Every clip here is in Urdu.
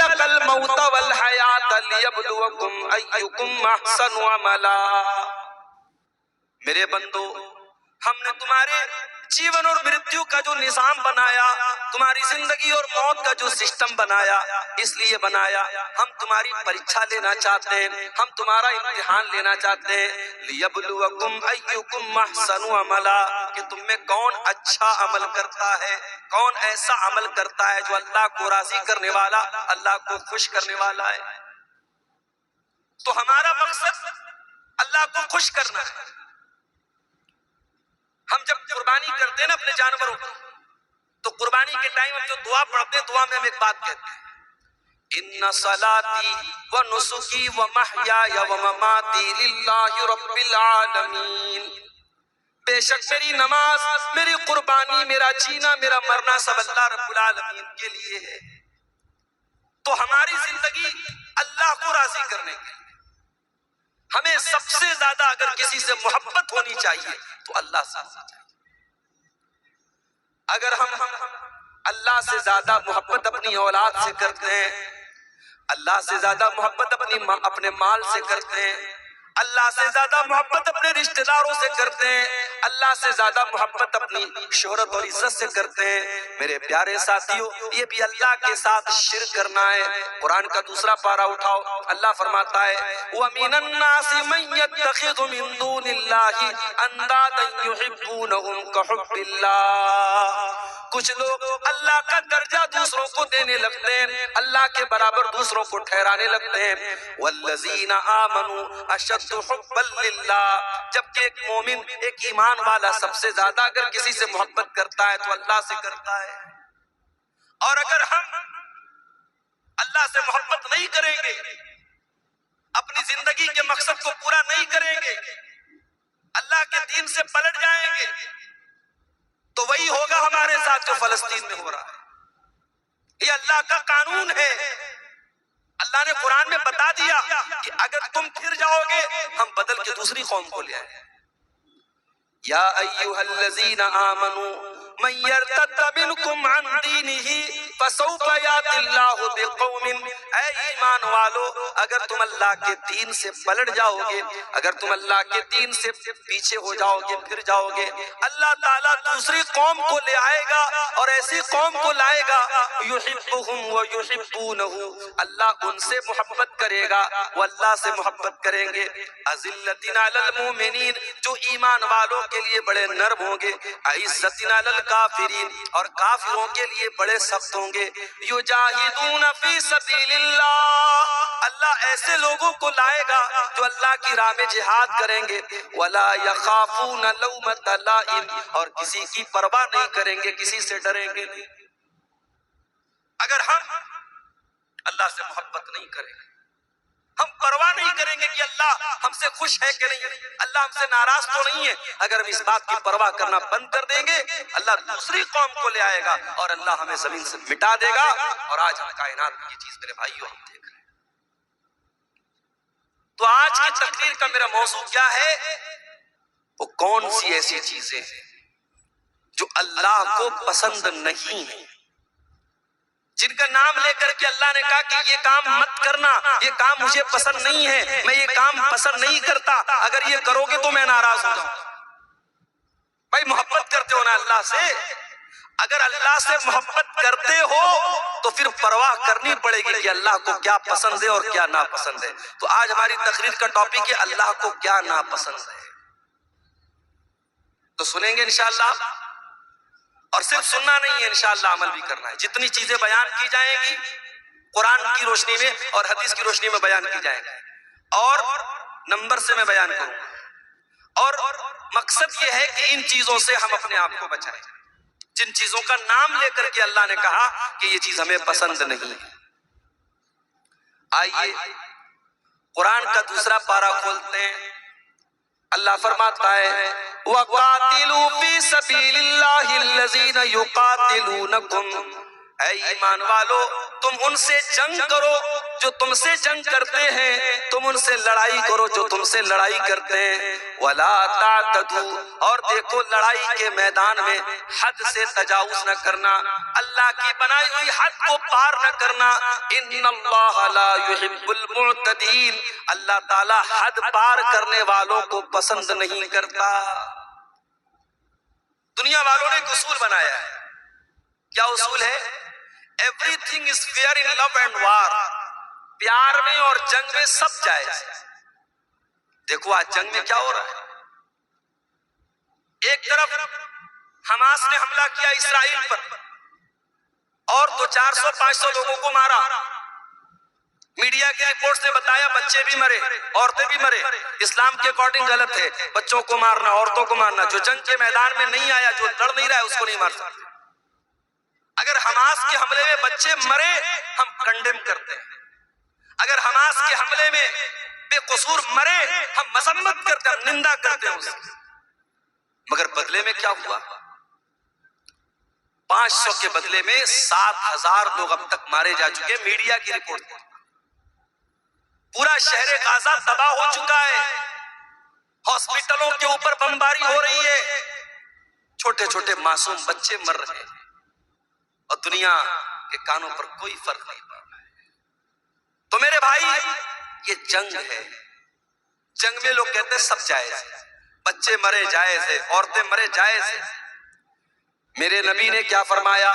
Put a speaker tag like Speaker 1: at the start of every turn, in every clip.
Speaker 1: خلق الموت والحیات لیبلوکم ایکم احسن عملا۔ میرے بندو، ہم نے تمہارے جیون اور مرتیو کا جو نظام بنایا، تمہاری زندگی اور موت کا جو سسٹم بنایا، اس لیے بنایا ہم تمہاری پریچھا لینا چاہتے ہیں، ہم تمہارا امتحان لینا چاہتے ہیں۔ لیبلوکم ایکم احسن عملا، کہ تم میں کون اچھا عمل کرتا ہے، کون ایسا عمل کرتا ہے جو اللہ کو راضی کرنے والا، اللہ کو خوش کرنے والا ہے۔ تو ہمارا مقصد اللہ کو خوش کرنا ہے۔ ہم جب قربانی کرتے ہیں نا اپنے جانوروں کو، تو قربانی کے ٹائم ہم جو دعا پڑھتے ہیں، دعا میں ہم ایک بات کہتے ہیں، ان صلاتی و نسکی و محیای و مماتی للہ رب العالمین۔ بے شک میری نماز، میری قربانی، میرا جینا، میرا مرنا سب اللہ رب العالمین کے لیے ہے۔ تو ہماری زندگی اللہ کو راضی کرنے کے لیے، ہمیں سب سے زیادہ اگر کسی سے محبت ہونی چاہیے تو اللہ سے ہونی چاہیے۔ اگر ہم اللہ سے زیادہ محبت اپنی اولاد سے کرتے ہیں، اللہ سے زیادہ محبت اپنے مال سے کرتے ہیں، اللہ سے زیادہ محبت اپنے رشتہ داروں سے کرتے ہیں، اللہ سے زیادہ محبت اپنی شہرت اور عزت سے کرتے ہیں، میرے پیارے ساتھیوں، یہ بھی اللہ کے ساتھ شرک کرنا ہے۔ قرآن کا دوسرا پارہ اٹھاؤ، اللہ فرماتا ہے وَمِنَ النَّاسِ مَن يَتَّخِذُ مِن دُونِ اللَّهِ أَندَادًا يُحِبُّونَهُمْ كَحُبِّ اللَّهِ۔ کچھ لوگ اللہ کا درجہ دوسروں کو دینے لگتے ہیں، اللہ کے برابر دوسروں کو ٹھہرانے لگتے ہیں۔ والذین آمنوا اشد حبا للہ، جبکہ ایک مومن، ایک ایمان والا سب سے زیادہ اگر کسی سے محبت کرتا ہے تو اللہ سے کرتا ہے۔ اور اگر ہم اللہ سے محبت نہیں کریں گے، اپنی زندگی کے مقصد کو پورا نہیں کریں گے، اللہ کے دین سے پلٹ جائیں گے، تو وہی ہوگا ہمارے ساتھ جو فلسطین میں ہو رہا ہے۔ یہ اللہ کا قانون ہے۔ اللہ نے قرآن میں بتا دیا کہ اگر تم پھر جاؤ گے، ہم بدل کے دوسری قوم کو لے آئیں گے۔ یا ایھا الذین آمنوا من یرتد منکم عن دینہ فسوف یأتی اللہ بقوم، اے ایمان والو، اگر تم اللہ کے دین سے پلٹ جاؤ گے، اگر تم اللہ کے دین سے پیچھے ہو جاؤ گے، پھر جاؤ گے، اللہ تعالیٰ دوسری قوم کو لے آئے گا اور ایسی قوم کو لائے گا یحبہم ویحبونہ، اللہ ان سے محبت کرے گا، وہ اللہ سے محبت کریں گے۔ اذلۃ علی المؤمنین، جو ایمان والوں کے لیے بڑے نرم ہوں گے، عزت علی الکافرین، اور کافروں کے لیے بڑے سخت ہوں گے۔ یجاہدون فی سبیل اللہ، اللہ ایسے لوگوں کو لائے گا جو اللہ کی راہ میں جہاد کریں گے۔ ولا یخافون لومۃ لائم، اور کسی کی پرواہ نہیں کریں گے، کسی سے ڈریں گے نہیں۔ اگر ہم اللہ سے محبت نہیں کریں گے، ہم پرواہ نہیں کریں گے کہ اللہ ہم سے خوش ہے کہ نہیں، اللہ ہم سے ناراض تو نہیں ہے، اگر ہم اس بات کی پرواہ کرنا بند کر دیں گے، اللہ دوسری قوم کو لے آئے گا اور اللہ ہمیں زمین سے مٹا دے گا۔ اور آج ہم کائنات میں یہ چیز میرے بھائیوں ہم دیکھ رہے ہیں۔ تو آج کی تقریر کا میرا موضوع کیا ہے؟ وہ کون سی ایسی چیزیں ہیں جو اللہ کو پسند نہیں ہیں، جن کا نام لے کر کے اللہ نے کہا کہ یہ کام مت کرنا، یہ کام مجھے پسند نہیں ہے، میں یہ کام پسند نہیں کرتا، اگر یہ کرو گے تو میں ناراض ہو جاؤں۔ بھائی محبت کرتے ہو نا اللہ سے، اگر اللہ سے محبت کرتے ہو تو پھر پرواہ کرنی پڑے گی کہ اللہ کو کیا پسند ہے اور کیا ناپسند ہے۔ تو آج ہماری تقریر کا ٹاپک ہے اللہ کو کیا ناپسند ہے، تو سنیں گے انشاءاللہ، اور صرف سننا نہیں ہے، انشاءاللہ عمل بھی کرنا ہے۔ جتنی چیزیں بیان کی جائیں گی قرآن کی روشنی میں اور حدیث کی روشنی میں بیان کی جائیں گی، اور نمبر سے میں بیان کروں گا، اور مقصد یہ ہے کہ ان چیزوں سے ہم اپنے آپ کو بچائیں، جن چیزوں کا نام لے کر کے اللہ نے کہا کہ یہ چیز ہمیں پسند نہیں ہے۔ آئیے قرآن کا دوسرا پارہ کھولتے ہیں، اللہ فرماتا ہے وَقَاتِلُوا فِي سَبِيلِ اللَّهِ الَّذِينَ يُقَاتِلُونَكُمْ، اے ایمان والو تم ان سے جنگ کرو جو تم سے جنگ کرتے ہیں تم ان سے لڑائی کرو جو تم سے لڑائی کرتے ہیں، ولا تعتدوا، اور دیکھو لڑائی کے میدان میں حد سے تجاوز نہ کرنا، اللہ کی بنائی ہوئی حد کو پار نہ کرنا، ان اللہ لا يحب المعتدین، اللہ تعالی حد پار کرنے والوں کو پسند نہیں کرتا۔ دنیا والوں نے ایک اصول بنایا ہے، کیا اصول ہے؟ Every thing is fair in love and war, پیار میں اور جنگ میں سب جائز ہے۔ دیکھو آج جنگ میں کیا ہو رہا ہے، ایک طرف حماس نے حملہ کیا اسرائیل پر اور 400-500 لوگوں کو مارا، میڈیا کی رپورٹس نے بتایا بچے بھی مرے، عورتیں بھی مرے، اسلام کے اکارڈنگ غلط ہے بچوں کو مارنا، عورتوں کو مارنا، جو جنگ کے میدان میں نہیں آیا، جو لڑ نہیں رہا ہے اس کو نہیں مار سکتے۔ اگر حماس کے حملے میں بچے مرے ہم کنڈیم کرتے ہیں، اگر حماس کے حملے میں بے قصور مرے ہم مذمت کرتے ہیں، ہم نندا کرتے ہیں اس کی۔ مگر بدلے میں کیا ہوا؟ 500 کے بدلے میں 7,000 لوگ اب تک مارے جا چکے، میڈیا کی رپورٹ۔ پورا شہر غازہ تباہ ہو چکا ہے، ہاسپٹلوں کے اوپر بمباری ہو رہی ہے، چھوٹے چھوٹے معصوم بچے مر رہے ہیں اور دنیا کے کانوں پر کوئی فرق نہیں پڑ رہا ہے۔ تو میرے بھائی یہ جنگ ہے، جنگ میں لوگ کہتے ہیں سب جائز ہے، بچے مرے جائز ہے، عورتیں مرے جائز ہے۔ میرے نبی نے کیا فرمایا؟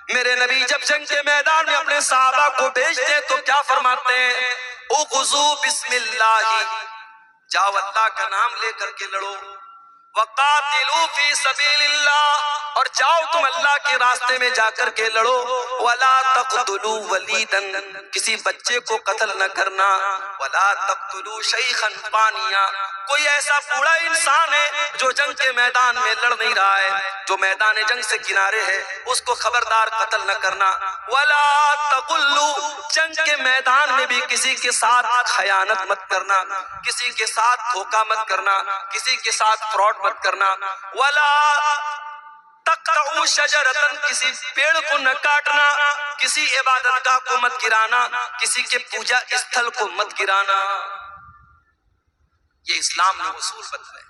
Speaker 1: میرے نبی جب جنگ کے میدان میں اپنے صحابہ کو بھیجتے تو کیا فرماتے ہیں؟ اغزو بسم اللہ، جاؤ اللہ کا نام لے کر کے لڑو، وقاتلوا فی سبیل اللہ، اور جاؤ تم اللہ کے راستے میں جا کر کے لڑو، ولا تقتلوا ولیدا، کسی بچے کو قتل نہ کرنا، ولا تقتلوا شیخا فانیا، کوئی ایسا بوڑھا انسان ہے جو جنگ کے میدان میں لڑ نہیں رہا ہے، جو میدان جنگ سے کنارے ہے، اس کو خبردار قتل نہ کرنا، ولا تغلوا، جنگ کے میدان میں بھی کسی کے ساتھ خیانت مت کرنا، کسی کے ساتھ دھوکہ مت کرنا، کسی کے ساتھ فراڈ مت کرنا، ولا تقطعوا شجرتن، کسی پیڑ کو نہ کاٹنا، کسی عبادت گاہ کو مت گرانا، کسی کے پوجا استھل کو مت گرانا۔ یہ اسلام نے اصول بتائے،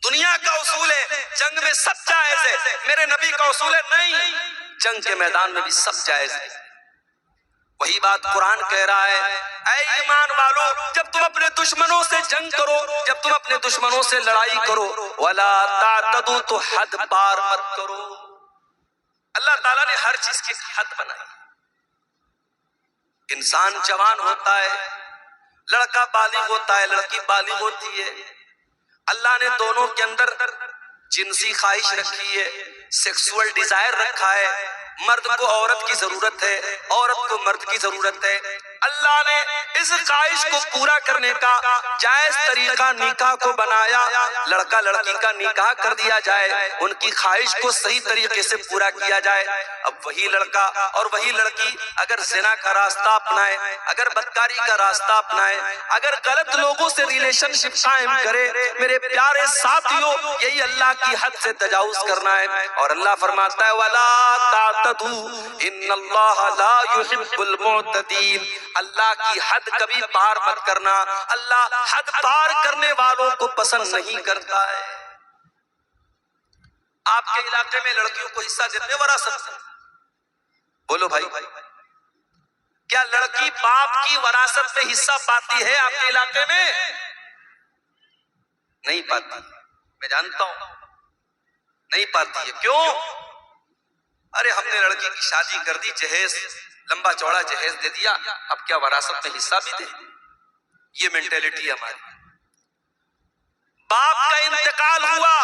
Speaker 1: دنیا کا اصول ہے جنگ میں سب جائز ہے، میرے نبی کا اصول ہے نہیں، جنگ کے میدان میں بھی سب جائز ہے۔ وہی بات قرآن کہہ رہا ہے، اے ایمان والو جب تم اپنے دشمنوں سے جنگ کرو، جب تم اپنے دشمنوں سے لڑائی کرو، ولا تعتدوا، تو حد پار مت کرو۔ اللہ تعالیٰ نے ہر چیز کی حد بنائی، انسان جوان ہوتا ہے، لڑکا بالغ ہوتا ہے، لڑکی بالغ ہوتی ہے، اللہ نے دونوں کے اندر جنسی خواہش رکھی ہے، سیکسول ڈیزائر رکھا ہے، مرد کو عورت کی ضرورت ہے، عورت کو مرد کی ضرورت ہے، اللہ نے اس خواہش کو پورا کرنے کا جائز طریقہ نکاح کو بنایا، لڑکا لڑکی کا نکاح کر دیا جائے، ان کی خواہش کو صحیح طریقے سے پورا کیا جائے۔ اب وہی لڑکا اور وہی لڑکی اگر زنا کا راستہ اپنائے، اگر بدکاری کا راستہ اپنائے، اگر غلط لوگوں سے ریلیشن شپ قائم کرے، میرے پیارے ساتھیوں یہی اللہ کی حد سے تجاوز کرنا ہے، اور اللہ فرماتا ہے وَلَا تَعْتَدُوا إِنَّ اللَّهَ لَا يُحِبُّ الْمُعْتَدِينَ، اللہ کی حد کبھی پار مت کرنا، اللہ حد پار کرنے والوں کو پسند نہیں کرتا ہے۔ آپ کے علاقے میں لڑکیوں کو حصہ دیتے ہیں وراثت میں؟ بولو بھائی، کیا لڑکی باپ کی وراثت میں حصہ پاتی ہے آپ کے علاقے میں؟ نہیں پاتی، میں جانتا ہوں نہیں پاتی ہے۔ کیوں؟ ارے ہم نے لڑکی کی شادی کر دی، جہیز لمبا چوڑا جہیز دے دیا، اب کیا وراثت میں حصہ بھی دے؟ یہ مینٹیلٹی ہے ہماری۔ باپ کا انتقال ہوا،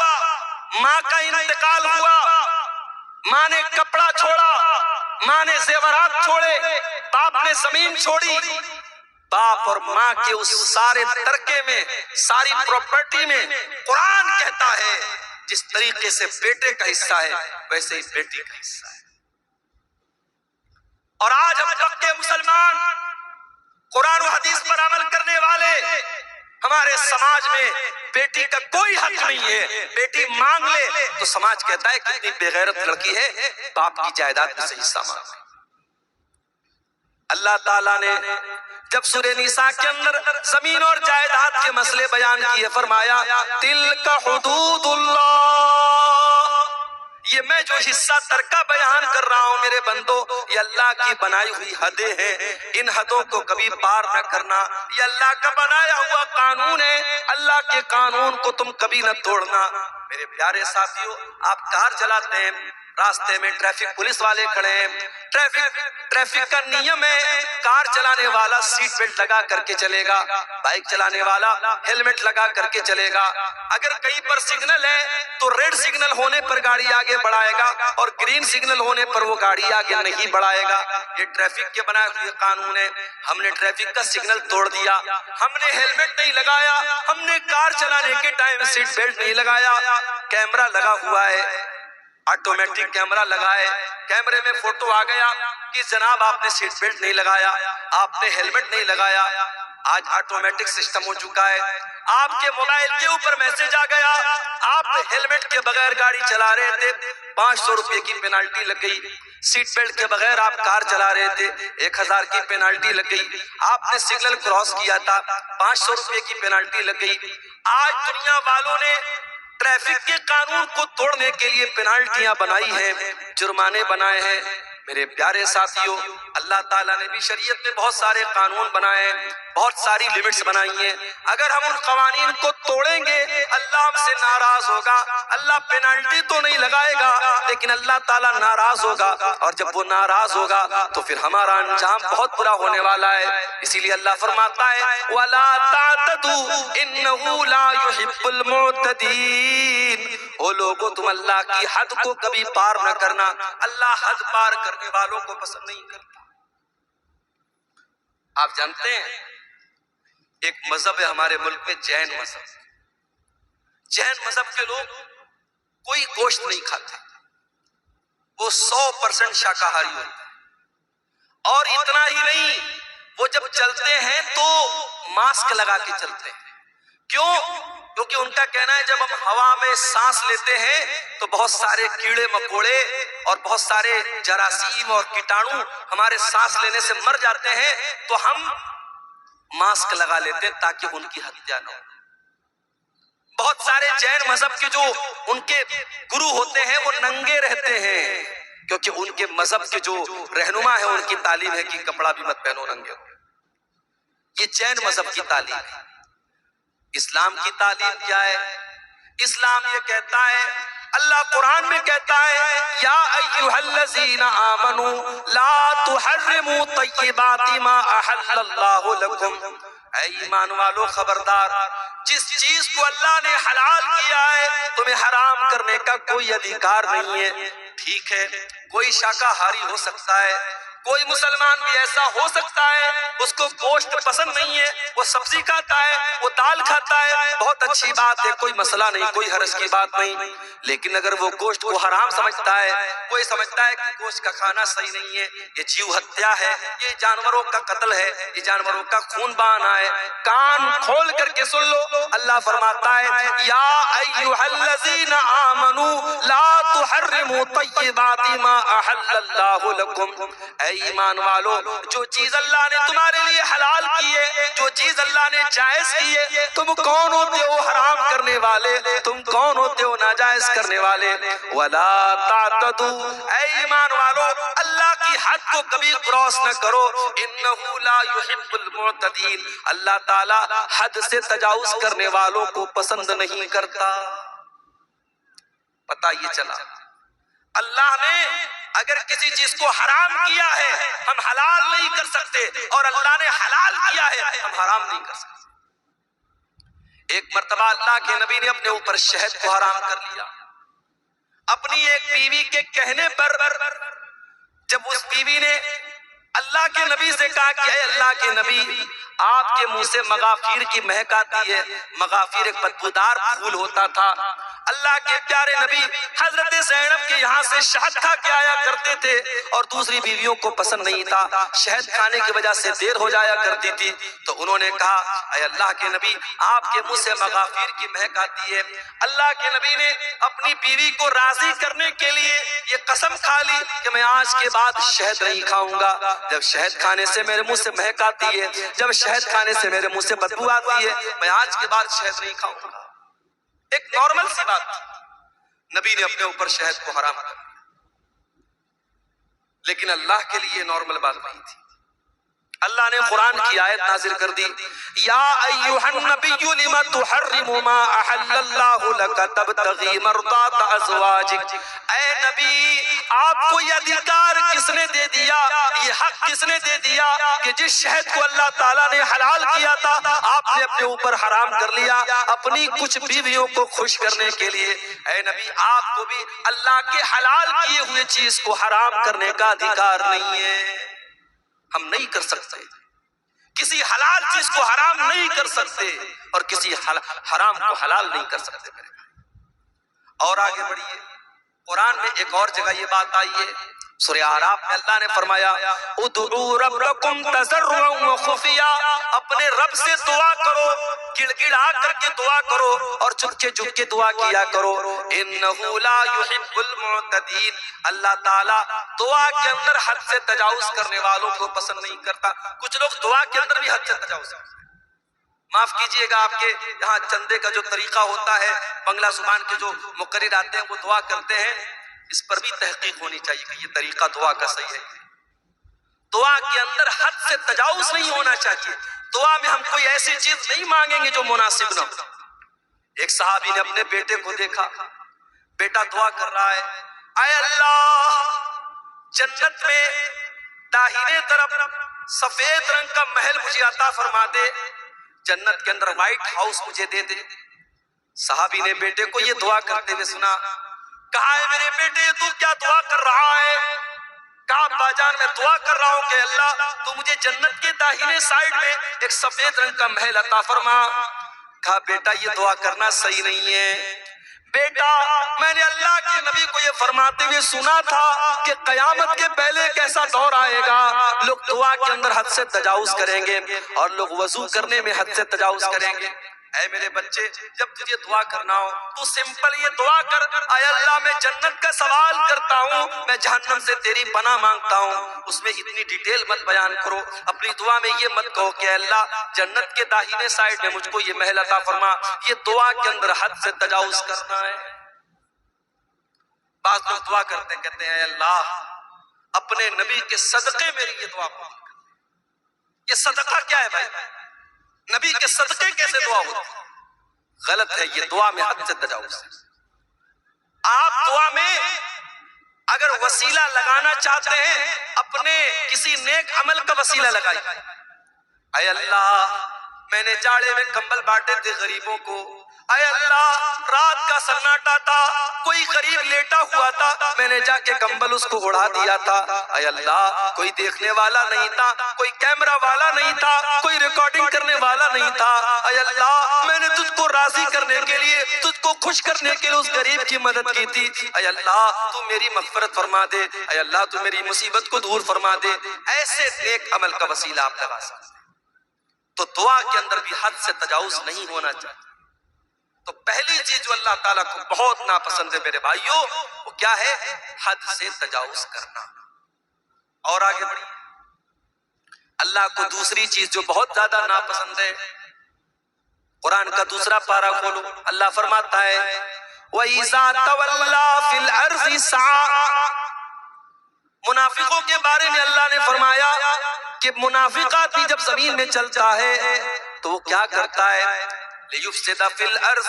Speaker 1: ماں کا انتقال ہوا، ماں نے کپڑا چھوڑا، ماں نے زیورات چھوڑے، باپ نے زمین چھوڑی، باپ اور ماں کے اس سارے ترکے میں، ساری پراپرٹی میں قرآن کہتا ہے جس طریقے سے بیٹے کا حصہ ہے ویسے ہی بیٹی کا حصہ ہے۔ اور آج ہم پکے مسلمان، قرآن و حدیث پر عمل کرنے والے، ہمارے سماج میں بیٹی کا کوئی حق نہیں ہے، بیٹی مانگ لے تو سماج کہتا ہے کتنی بے غیرت لڑکی ہے، باپ کی جائیداد میں سے حصہ مانگ۔ اللہ تعالیٰ نے جب سورہ نیسا کے اندر زمین اور جائیداد کے مسئلے بیان کیے فرمایا تلک حدود اللہ، یہ میں جو حصہ ترکہ بیان کر رہا ہوں میرے بندو، یہ اللہ کی بنائی ہوئی حدیں ہیں، ان حدوں کو کبھی پار نہ کرنا، یہ اللہ کا بنایا ہوا قانون ہے، اللہ کے قانون کو تم کبھی نہ توڑنا۔ میرے پیارے ساتھیوں، آپ کار چلاتے ہیں، راستے میں ٹریفک پولیس والے کھڑے ہیں، ٹریفک کا نیم ہے کار چلانے والا سیٹ بیلٹ لگا کر کے چلے گا، بائک چلانے والا ہیلمٹ لگا کر کے چلے گا، اگر کہیں پر سگنل ہے تو ریڈ سگنل ہونے پر گاڑی آگے بڑھائے گا اور گرین سگنل ہونے پر وہ گاڑی آگے نہیں بڑھائے گا۔ یہ ٹریفک کے بنائے ہوئے قانون ہے۔ ہم نے ٹریفک کا سگنل توڑ دیا، ہم نے ہیلمٹ نہیں لگایا، ہم نے کار چلانے کے ٹائم سیٹ بیلٹ نہیں لگایا، کیمرہ لگا ہوا ہے، آٹومیٹک کیمرہ لگائے، کیمرے میں فوٹو آ گیا کہ جناب آپ نے سیٹ بیلٹ نہیں لگایا، آپ نے ہیلمٹ نہیں لگایا۔ آج آٹومیٹک سسٹم ہو چکا ہے، آپ کے موبائل کے اوپر میسج آ گیا آپ ہیلمٹ کے بغیر گاڑی چلا رہے تھے، 500 روپے کی پینالٹی لگ گئی، سیٹ بیلٹ کے بغیر آپ کار چلا رہے تھے، 1000 کی پینالٹی لگ گئی، آپ نے سگنل کراس کیا تھا، 500 روپے کی پینالٹی لگ گئی۔ آج دنیا والوں نے ٹریفک کے قانون کو توڑنے کے لیے پینالٹیاں بنائی ہیں، جرمانے بنائے ہیں۔ میرے پیارے ساتھیوں، اللہ تعالیٰ نے بھی شریعت میں بہت سارے قانون بنائے ہیں، بہت ساری لیمٹس بنائی ہیں، اگر ہم ان قوانین کو توڑیں گے اللہ ہم سے ناراض ہوگا۔ اللہ پینالٹی تو نہیں لگائے گا لیکن اللہ تعالیٰ ناراض ہوگا، اور جب وہ ناراض ہوگا تو پھر ہمارا انجام بہت برا ہونے والا ہے۔ اسی لیے اللہ فرماتا ہے وَلَا تَعْتَدُوا إِنَّهُ لَا يُحِبُّ الْمُعْتَدِينَ، وہ لوگوں تم اللہ کی حد کو کبھی پار نہ کرنا، اللہ حد پار کرنے والوں کو پسند نہیں کرتا۔ آپ جانتے ہیں ایک مذہب ہے ہمارے ملک میں، جین مذہب۔ جین مذہب کے لوگ کوئی گوشت نہیں کھاتے، وہ 100% شاکاہاری ہوتے ہیں، اور اتنا ہی نہیں، وہ جب چلتے ہیں تو ماسک لگا کے چلتے ہیں۔ کیوں؟ کیونکہ ان کا کہنا ہے جب ہم ہوا میں سانس لیتے ہیں تو بہت سارے کیڑے مکوڑے اور بہت سارے جراثیم اور کیٹانو ہمارے سانس لینے سے مر جاتے ہیں، تو ہم ماسک لگا لیتے ہیں تاکہ ان کی ہتیا نہ ہو۔ بہت سارے جین مذہب کے جو ان کے گرو ہوتے ہیں وہ ننگے رہتے ہیں، کیونکہ ان کے مذہب کے جو رہنما ہے ان کی تعلیم ہے کہ کپڑا بھی مت پہنو، ننگے ہو۔ یہ جین مذہب کی تعلیم ہے۔ اسلام کی تعلیم کیا ہے؟ اسلام یہ کہتا ہے، اللہ قرآن میں کہتا ہے یا ایھا الذین آمنوا لا تحرموا طیبات ما احل اللہ لکم، اے ایمان والو خبردار، جس چیز کو اللہ نے حلال کیا ہے تمہیں حرام کرنے کا کوئی ادھیکار نہیں ہے۔ ٹھیک ہے، کوئی شاکاہاری ہو سکتا ہے، کوئی مسلمان بھی ایسا ہو سکتا ہے اس کو گوشت پسند نہیں ہے، وہ سبزی کھاتا ہے، وہ دال کھاتا ہے، بہت اچھی بات ہے، کوئی مسئلہ نہیں، کوئی حرج کی بات نہیں۔ لیکن اگر وہ گوشت کو حرام سمجھتا ہے، کوئی سمجھتا ہے کہ گوشت کا کھانا صحیح نہیں ہے، یہ جیو ہتیا ہے، یہ جانوروں کا قتل ہے، یہ جانوروں کا خون بہانا ہے، کان کھول کر کے سن لو، اللہ فرماتا ہے یا ایھا الذین آمنوا لا تحرموا طیبات ما احل اللہ لکم، اے ایمان والو جو چیز اللہ نے تمہارے لیے حلال کی ہے، جو چیز اللہ نے جائز کی ہے، تم کون ہوتے ہو حرام کرنے والے، تم کون ہوتے ہو ناجائز کرنے والے۔ ولا تعتدوا، اے ایمان والو اللہ کی حد کو کبھی کراس نہ کرو، انہ لا یحب المعتدین، اللہ تعالی حد سے تجاوز کرنے والوں کو پسند نہیں کرتا۔ پتہ یہ چلا اللہ نے اگر کسی چیز کو حرام کیا ہے ہم حلال نہیں کر سکتے، اور اللہ نے حلال کیا ہے ہم حرام نہیں کر سکتے۔ ایک مرتبہ اللہ کے نبی نے اپنے اوپر شہد کو حرام کر لیا، اپنی ایک بیوی کے کہنے پر۔ جب اس بیوی نے اللہ کے نبی سے کہا کہ اے اللہ کے نبی آپ کے منہ سے مغافیر کی مہک آتی ہے، مغافیر ایک بدبودار پھول ہوتا تھا، اللہ کے پیارے نبی حضرت زینب کے یہاں سے شہد کھا کے آیا کرتے تھے اور دوسری بیویوں کو پسند نہیں تھا، شہد کھانے کی وجہ سے دیر ہو جایا کرتی تھی، تو انہوں نے کہا اے اللہ کے نبی آپ کے منہ سے مغافیر کی مہک آتی ہے۔ اللہ کے نبی نے اپنی بیوی کو راضی کرنے کے لیے یہ قسم کھا لی کہ میں آج کے بعد شہد نہیں کھاؤں گا۔ جب جب شہد کھانے سے میرے منہ سے مہک آتی ہے، جب شہد کھانے سے میرے منہ سے بدبو آتی ہے، میں آج کے بعد شہد نہیں کھاؤں گا۔ ایک نارمل سی بات تھی، نبی نے اپنے اوپر شہد کو حرام کر دیا، لیکن اللہ کے لیے نارمل بات نہیں تھی۔ اللہ نے قرآن کی آیت نازل کر دی، یا ایھا النبی لم تحرم ما احل اللہ لک تبتغی مرضات ازواجک۔ اے نبی، آپ کو یہ ادھیکار کس نے دے دیا، یہ حق کس نے دے دیا کہ جس شہد کو اللہ تعالیٰ نے حلال کیا تھا آپ نے اپنے اوپر حرام کر لیا اپنی کچھ بیویوں کو خوش کرنے کے لیے؟ اے نبی، آپ کو بھی اللہ کے حلال کیے ہوئے چیز کو حرام کرنے کا ادھیکار نہیں ہے۔ ہم نہیں کر سکتے، کسی حلال چیز کو حرام نہیں کر سکتے اور کسی حرام کو حلال نہیں کر سکتے میرے بھائی۔ اور آگے بڑھیے، قرآن میں ایک اور جگہ یہ بات آئی ہے، سورہ اعراف میں اللہ نے فرمایا ادعوا ربکم تضرعا وخفیا، اپنے رب سے دعا کرو، گڑ گڑا کر کے دعا کرو اور چپکے چپکے دعا کیا کرو، انہ لا یحب المعتدین، اللہ تعالیٰ دعا کے اندر حد سے تجاوز کرنے والوں کو پسند نہیں کرتا۔ کچھ لوگ دعا کے اندر بھی حد سے تجاوز کرتے ہیں۔ معاف کیجئے گا، آپ کے یہاں چندے کا جو طریقہ ہوتا ہے، بنگلہ زبان کے جو مقرر آتے ہیں وہ دعا کرتے ہیں، اس پر بھی تحقیق ہونی چاہیے کہ یہ طریقہ دعا کا صحیح ہے۔ دعا کے اندر حد سے تجاوز نہیں ہونا چاہیے، دعا میں ہم کوئی ایسی چیز نہیں مانگیں گے جو مناسب نہ ہو۔ ایک صحابی نے اپنے بیٹے کو دیکھا، بیٹا دعا کر رہا ہے، اے اللہ جنت میں داہنے طرف سفید رنگ کا محل مجھے عطا فرما دے، جنت کے اندر وائٹ ہاؤس مجھے دے دے۔ صحابی نے بیٹے کو یہ دعا کرتے ہوئے سنا، کہا ہے میرے بیٹے تو کیا دعا کر رہا ہے؟ کہا ابا جان میں دعا کر رہا ہوں کہ اللہ تو مجھے جنت کے داہنے سائیڈ میں ایک سفید رنگ کا محل عطا فرما۔ کہا بیٹا یہ دعا کرنا صحیح نہیں ہے بیٹا، میں نے اللہ کے نبی کو یہ فرماتے ہوئے سنا تھا کہ قیامت کے پہلے ایک ایسا دور آئے گا لوگ دعا کے اندر حد سے تجاوز کریں گے اور لوگ وضو کرنے میں حد سے تجاوز کریں گے۔ اے میرے بچے، جب تجھے دعا کرنا ہو تو سمپل یہ دعا کر، اے اللہ میں جنت کا سوال کرتا ہوں، میں جہنم سے تیری پناہ مانگتا ہوں۔ اس میں اتنی ڈیٹیل مت بیان کرو، اپنی دعا میں یہ مت کہو کہ اے اللہ جنت کے داہنے سائیڈ میں مجھ کو یہ محل عطا فرما، یہ دعا کے اندر حد سے تجاوز کرنا ہے۔ بعض لوگ دعا کرتے ہیں، کہتے ہیں اے اللہ اپنے نبی کے صدقے میری یہ دعا قبول کر۔ یہ صدقہ کیا ہے بھائی؟ نبی کے صدقے کیسے دعا ہوتی؟ غلط ہے، یہ دعا میں حد سے تجاوز ہے۔ آپ دعا میں اگر وسیلہ لگانا چاہتے ہیں اپنے کسی نیک عمل کا وسیلہ لگائیے۔ اے اللہ میں نے جاڑے میں کمبل بانٹے تھے غریبوں کو، اے اللہ رات کا سناٹا تھا، کوئی غریب لیٹا ہوا تھا، میں نے جا کے کمبل اس کو اڑا دیا تھا، اے اللہ کوئی دیکھنے والا نہیں تھا، کوئی کیمرہ والا نہیں تھا، کوئی ریکارڈنگ کرنے والا نہیں تھا، اے اللہ میں نے تجھ کو راضی کرنے کے لیے، تجھ کو خوش کرنے کے لیے اس غریب کی مدد کی تھی، اے اللہ تو میری مغفرت فرما دے، اے اللہ تو میری مصیبت کو دور فرما دے۔ ایسے نیک عمل کا وسیلہ آپ لگا سکتے ہیں۔ تو دعا کے اندر بھی حد سے تجاوز نہیں ہونا چاہیے۔ تو پہلی چیز جو اللہ تعالیٰ کو بہت ناپسند ہے میرے بھائیوں، وہ کیا ہے؟ حد سے تجاوز کرنا۔ اور آگے بڑھیں، اللہ کو دوسری چیز جو بہت زیادہ ناپسند ہے، قرآن کا دوسرا پارہ کھولو، اللہ فرماتا ہے وَإِذَا تَوَلَّا فِي الْأَرْضِ سَعَىٰ۔ منافقوں کے بارے میں اللہ نے فرمایا کہ منافق آدمی جب زمین میں چلتا ہے تو وہ کیا کرتا ہے؟ لِيُفْسِدَ فِي الْأَرْضِ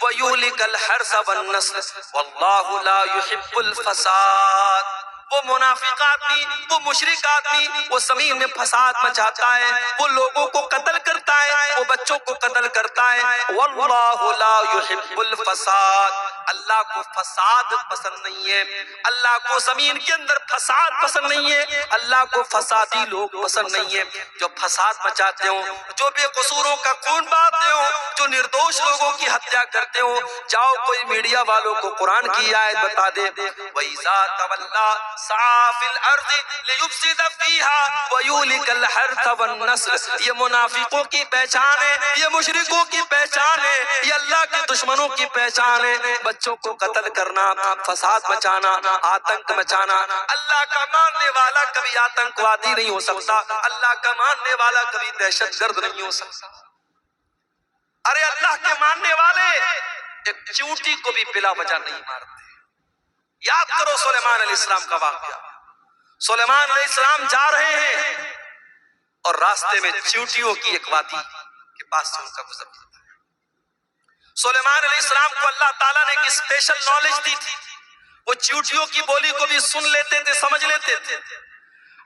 Speaker 1: وَيُهْلِكَ الْحَرْثَ وَالنَّسْلَ وَاللَّهُ لَا يُحِبُّ الْفَسَادَ۔ وہ منافق آدمی، وہ مشرک آدمی، وہ زمین میں فساد مچاتا ہے، وہ لوگوں کو قتل کرتا ہے، وہ بچوں کو قتل کرتا ہے۔ وَاللَّهُ لَا يُحِبُّ الْفَسَادَ، اللہ کو فساد پسند نہیں ہے، اللہ کو زمین کے اندر فساد پسند نہیں ہے، اللہ کو فسادی لوگ پسند نہیں ہے، جو فساد مچاتے ہوں، جو بے قصوروں کا خون بہاتے ہوں، جو نردوش لوگوں کی ہتیا کرتے ہوں۔ جاؤ کوئی میڈیا والوں کو قرآن کی آیت بتا دے، وَإِذَا تَوَلَّا، سعى في الارض ليفسد فيها ويهلك الحرث والنسل. یہ منافقوں کی پہچان ہے، یہ مشرکوں کی پہچان ہے، یہ اللہ کے دشمنوں کی پہچان ہے. بچوں کو قتل کرنا، فساد مچانا، آتنک مچانا. اللہ کا ماننے والا کبھی آتنکوادی نہیں ہو سکتا، اللہ کا ماننے والا کبھی دہشت گرد نہیں ہو سکتا. ارے اللہ کے ماننے والے ایک چیونٹی کو بھی بلا وجہ نہیں مارتے. یاد کرو سلیمان علیہ السلام کا واقعہ. سلیمان علیہ السلام جا رہے ہیں اور راستے میں چیونٹیوں کی ایک وادی کے پاس سے ان کا گزر ہوتا ہے. سلیمان علیہ السلام کو اللہ تعالیٰ نے ایک اسپیشل نالج دی تھی، وہ چیونٹیوں کی بولی کو بھی سن لیتے تھے، سمجھ لیتے تھے.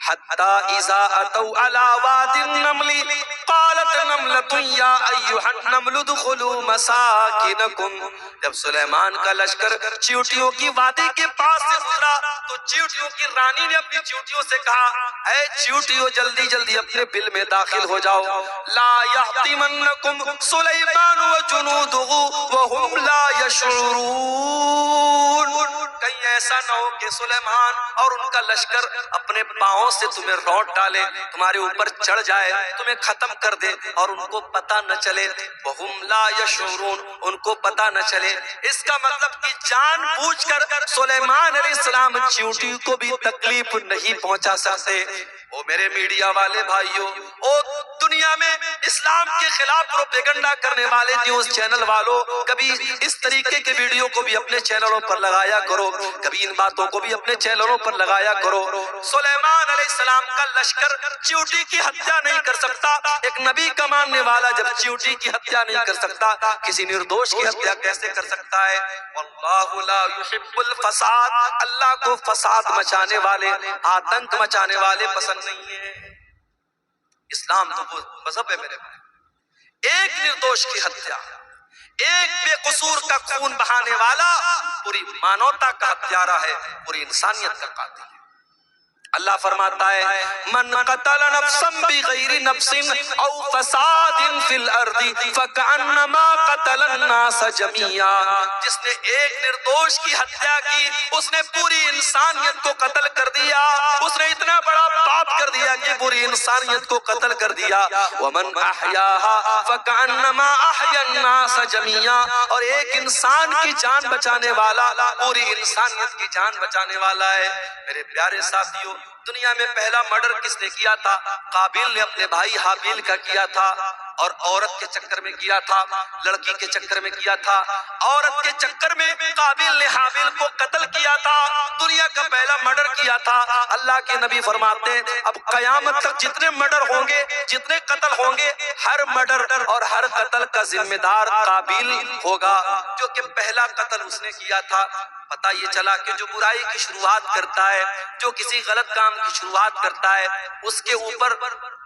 Speaker 1: حتی اذا اتوا علی واد النمل قالت نملۃ یا ایھا النمل ادخلوا مساکنکم. جب سلیمان کا لشکر چیونٹیوں کی وادی کے پاس سے گزرا تو چیونٹیوں کی رانی نے اپنی چیونٹیوں سے کہا، اے چیونٹیوں جلدی جلدی اپنے بل میں داخل ہو جاؤ. لا یحطمنکم سلیمان وجنودہ وہم لا یشعرون. کہیں ایسا نہ ہو کہ سلیمان اور ان کا لشکر اپنے پاؤں سے تمہیں روٹ ڈالے، تمہارے اوپر چڑھ جائے، تمہیں ختم کر دے اور ان کو پتہ نہ چلے. وہم لا یشعرون، ان کو پتہ نہ چلے. اس کا مطلب کہ جان بوجھ کر سلیمان علیہ السلام چیونٹی کو بھی تکلیف نہیں پہنچا سکتے. او میرے میڈیا والے بھائیوں، او دنیا میں اسلام کے خلاف پروپیگنڈا کرنے والے نیوز چینل والوں، کبھی اس طریقے کے ویڈیو کو بھی اپنے چینلوں پر لگایا کرو، کبھی ان باتوں کو بھی اپنے چینلوں پر لگایا کرو. سلیمان علیہ السلام کا لشکر چیونٹی کی ہتیا نہیں کر سکتا. ایک نبی کا ماننے والا جب چیونٹی کی ہتیا نہیں کر سکتا، کسی نردوش کی ہتیا کیسے کر سکتا ہے؟ واللہ لا یحب الفساد. اللہ کو فساد مچانے والے، آتنک مچانے والے پسند نہیں ہیں. اسلام تو وہ مذہب ہے میرے بھائی. ایک نردوش کی ہتیا، ایک بے قصور کا خون بہانے والا پوری مانوتا کا ہتھیارہ ہے، پوری انسانیت کا قاتل ہے. اللہ فرماتا ہے من قتل نفسا بغیر نفس او فساد فی الارض فکأنما قتل الناس جميعا. جس نے ایک نردوش کی ہتیا کی، اس نے پوری انسانیت کو قتل کر دیا. اس نے اتنا بڑا پاپ کر دیا کہ پوری انسانیت کو قتل کر دیا. ومن احیاها فکأنما احیا الناس جميعا. اور ایک انسان کی جان بچانے والا پوری انسانیت کی جان بچانے والا ہے. میرے پیارے ساتھیوں، دنیا میں پہلا مرڈر کس نے کیا تھا؟ قابیل نے اپنے بھائی حابیل کا کیا تھا، اور عورت کے چکر میں کیا تھا، لڑکی کے چکر میں کیا تھا. عورت کے چکر میں قابیل نے حابیل کو قتل کیا تھا، دنیا کا پہلا مرڈر کیا تھا. اللہ کے نبی فرماتے ہیں اب قیامت تک جتنے مرڈر ہوں گے، جتنے قتل ہوں گے، ہر مرڈر اور ہر قتل کا ذمہ دار قابیل ہوگا، جو کہ پہلا قتل اس نے کیا تھا. پتہ یہ چلا کہ جو برائی کی شروعات کرتا ہے، جو کسی غلط کام کی شروعات کرتا ہے، اس کے اوپر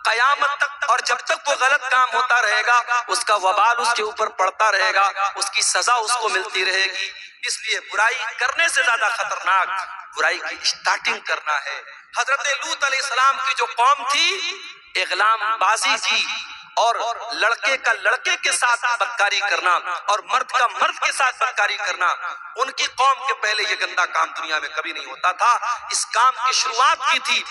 Speaker 1: قیامت تک اور جب تک وہ غلط کام ہوتا رہے گا، اس کا وبال اس کے اوپر پڑتا رہے گا، اس کی سزا اس کو ملتی رہے گی. اس لیے برائی کرنے سے زیادہ خطرناک برائی کی اسٹارٹنگ کرنا ہے. حضرت لوط علیہ السلام کی جو قوم تھی، اغلام بازی کی اور لڑکے کا لڑکے کے ساتھ بدکاری کرنا اور مرد کا مرد کے ساتھ بدکاری کرنا، ان کی قوم کے پہلے یہ گندا کام دنیا میں کبھی نہیں ہوتا تھا. اس کام کی شروعات کی تھی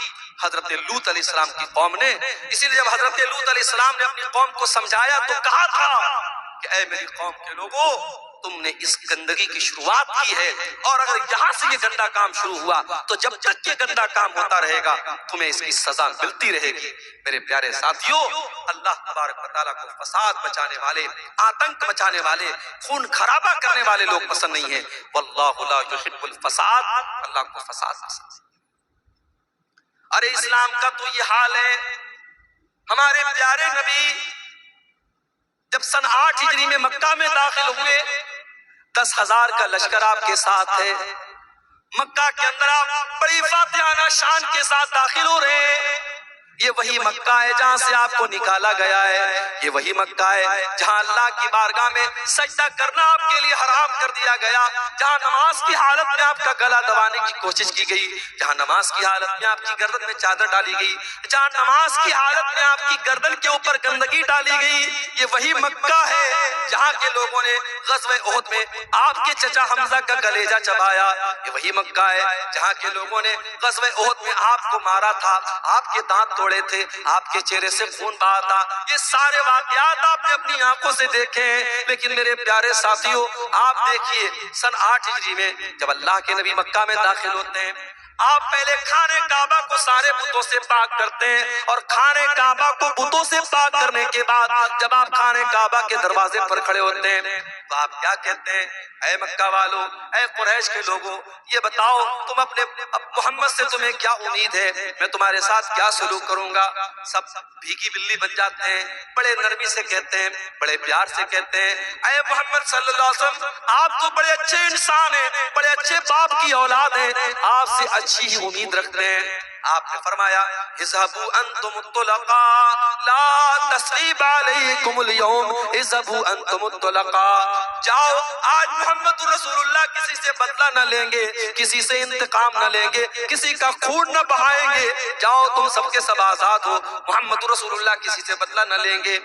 Speaker 1: حضرت لوط علیہ السلام کی قوم نے. اسی لیے جب حضرت لوط علیہ السلام نے اپنی قوم کو سمجھایا تو کہا تھا کہ اے میری قوم کے لوگوں، تم نے اس گندگی کی شروعات کی ہے، اور اگر یہاں سے یہ گندا کام شروع ہوا تو جب تک یہ گندا کام ہوتا رہے گا تمہیں اس کی سزا ملتی رہے گی. میرے پیارے ساتھیوں، اللہ تبارک و تعالیٰ کو فساد مچانے والے، آتنک مچانے والے، خون خرابہ کرنے والے لوگ پسند نہیں ہیں. واللہ لا یحب الفساد. اللہ کو فساد پسند ہے. ارے اسلام کا تو یہ حال ہے. ہمارے پیارے نبی جب سن 8 ہجری میں مکہ میں داخل ہوئے، 10,000 کا لشکر آپ کے ساتھ ہے. مکہ کے اندر آپ بڑی فاتحانہ شان کے ساتھ داخل ہو رہے ہیں. یہ وہی مکہ ہے جہاں سے آپ کو نکالا گیا ہے. یہ وہی مکہ ہے جہاں اللہ کی بارگاہ میں سجدہ کرنا آپ کے لیے حرام کر دیا گیا، جہاں نماز کی حالت میں آپ کا گلا دبانے کی کوشش کی گئی، جہاں نماز کی حالت میں آپ کی گردن میں چادر ڈالی گئی، جہاں نماز کی حالت میں آپ کی گردن کے اوپر گندگی ڈالی گئی. یہ وہی مکہ ہے جہاں کے لوگوں نے غزوہ احد میں آپ کے چچا حمزہ کا کلیجہ چبایا، یہ وہی مکہ ہے جہاں کے لوگوں نے غزوہ احد میں آپ کو مارا تھا، آپ کے دانت توڑے تھے، آپ کے چہرے سے خون بہا تھا۔ یہ سارے واقعات آپ نے اپنی آنکھوں سے دیکھے ہیں، لیکن میرے پیارے ساتھیوں آپ دیکھیے سن 8 ہجری میں جب اللہ کے نبی مکہ میں داخل ہوتے ہیں، آپ پہلے خانہ کعبہ کو سارے بتوں سے پاک کرتے ہیں، اور خانہ کعبہ کو بتوں سے پاک کرنے کے بعد جب آپ خانہ کعبہ کے دروازے پر کھڑے ہوتے ہیں تو آپ کیا کہتے ہیں؟ اے مکہ والو، اے قریش کے لوگوں، یہ بتاؤ تم اپنے محمد سے تمہیں کیا امید ہے، میں تمہارے ساتھ کیا سلوک کروں گا؟ سب بھیگی بلی بن جاتے ہیں، بڑے نرمی سے کہتے ہیں، بڑے پیار سے کہتے ہیں، اے محمد صلی اللہ علیہ وسلم آپ تو بڑے اچھے انسان ہیں، بڑے اچھے باپ کی اولاد ہیں، آپ سے اچھی ہی امید رکھتے ہیں۔ آپ نے فرمایا اذهبوا انتم الطلقاء لا تثریب علیکم اليوم، اذهبوا انتم الطلقاء، جاؤ آج محمد رسول اللہ کسی سے بدلہ نہ لیں گے، کسی سے انتقام نہ لیں گے، کسی کا خون نہ بہائیں گے، جاؤ تم سب کے سب آزاد ہو، محمد رسول اللہ کسی سے بدلہ نہ لیں گے۔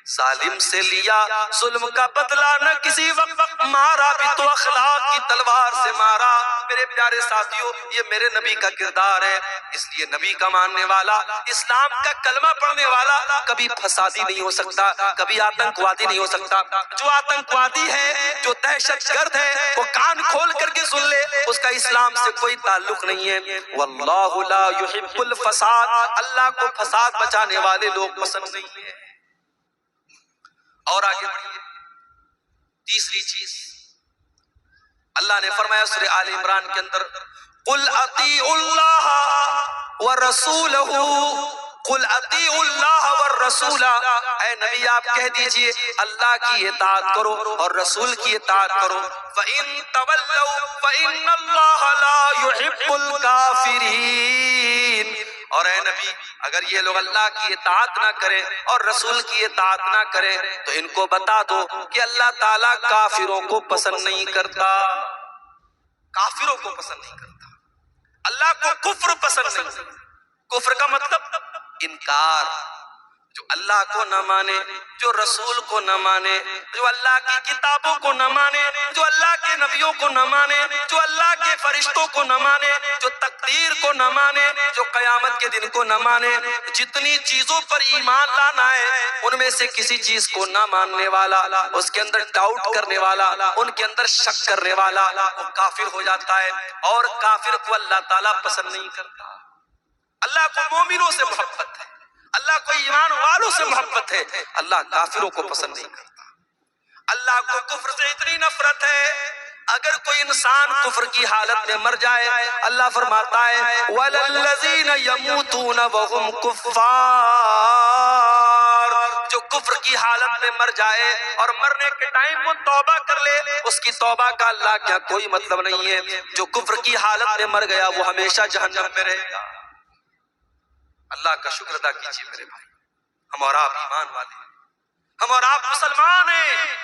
Speaker 1: ظالم سے لیا ظلم کا بدلہ نہ کسی وقت، مارا بھی تو اخلاق کی تلوار سے مارا۔ میرے پیارے ساتھیوں یہ میرے نبی کا کردار ہے، اس لیے نبی کا ماننے والا، اسلام کا کلمہ پڑھنے والا کبھی فسادی نہیں ہو سکتا، کبھی آتنکوادی نہیں ہو سکتا۔ جو آتنکوادی ہے، جو دہشت گرد ہے، وہ کان کھول کر کے سن لے، اس کا اسلام سے کوئی تعلق نہیں ہے۔ واللہ لا يحب الفساد، اللہ کو فساد بچانے والے لوگ پسند نہیں ہیں۔ اور آگے بڑھیے، تیسری چیز اللہ نے فرمایا سورہ آل عمران کے اندر، قل اطیعوا اللہ ورسولہ، قل اطیعوا اللہ والرسول، اے نبی آپ کہہ دیجئے اللہ کی اطاعت کرو اور رسول کی اطاعت کرو، فَإِن تَوَلَّوْا فَإِنَّ اللَّهَ لَا يُحِبُّ الْكَافِرِينَ، اور اے نبی اگر یہ لوگ اللہ کی اطاعت نہ کریں اور رسول کی اطاعت نہ کریں تو ان کو بتا دو کہ اللہ تعالیٰ کافروں کو پسند نہیں کرتا، کافروں کو پسند نہیں کرتا، اللہ کو کفر پسند نہیں۔ کفر کا مطلب انکار، جو اللہ کو نہ مانے، جو رسول کو نہ مانے، جو اللہ کی کتابوں کو نہ مانے، جو اللہ کے نبیوں کو نہ مانے، جو اللہ کے فرشتوں کو نہ مانے، جو تقدیر کو نہ مانے، جو قیامت کے دن کو نہ مانے، جتنی چیزوں پر ایمان لانا ہے ان میں سے کسی چیز کو نہ ماننے والا، اس کے اندر ڈاؤٹ کرنے والا، ان کے اندر شک کرنے والا، وہ کافر ہو جاتا ہے، اور کافر کو اللہ تعالیٰ پسند نہیں کرتا۔ اللہ کو مومنوں سے محبت ہے، اللہ کو ایمان والوں سے محبت ہے، اللہ کافروں کو پسند نہیں کرتا۔ اللہ کو کفر سے اتنی نفرت ہے، اگر کوئی انسان کفر کی حالت میں مر جائے اللہ فرماتا ہے وَلَلَّذِينَ يَمُوتُونَ وَهُمْ كُفَّارٌ، جو کفر کی حالت میں مر جائے اور مرنے کے ٹائم وہ توبہ کر لے، اس کی توبہ کا اللہ کیا کوئی مطلب نہیں ہے۔ جو کفر کی حالت میں مر گیا وہ ہمیشہ جہنم میں رہے گا۔ اللہ کا شکر ادا کیجیے میرے بھائی، ہم اور آپ ایمان والے ہیں، ہم اور آپ مسلمان ہیں۔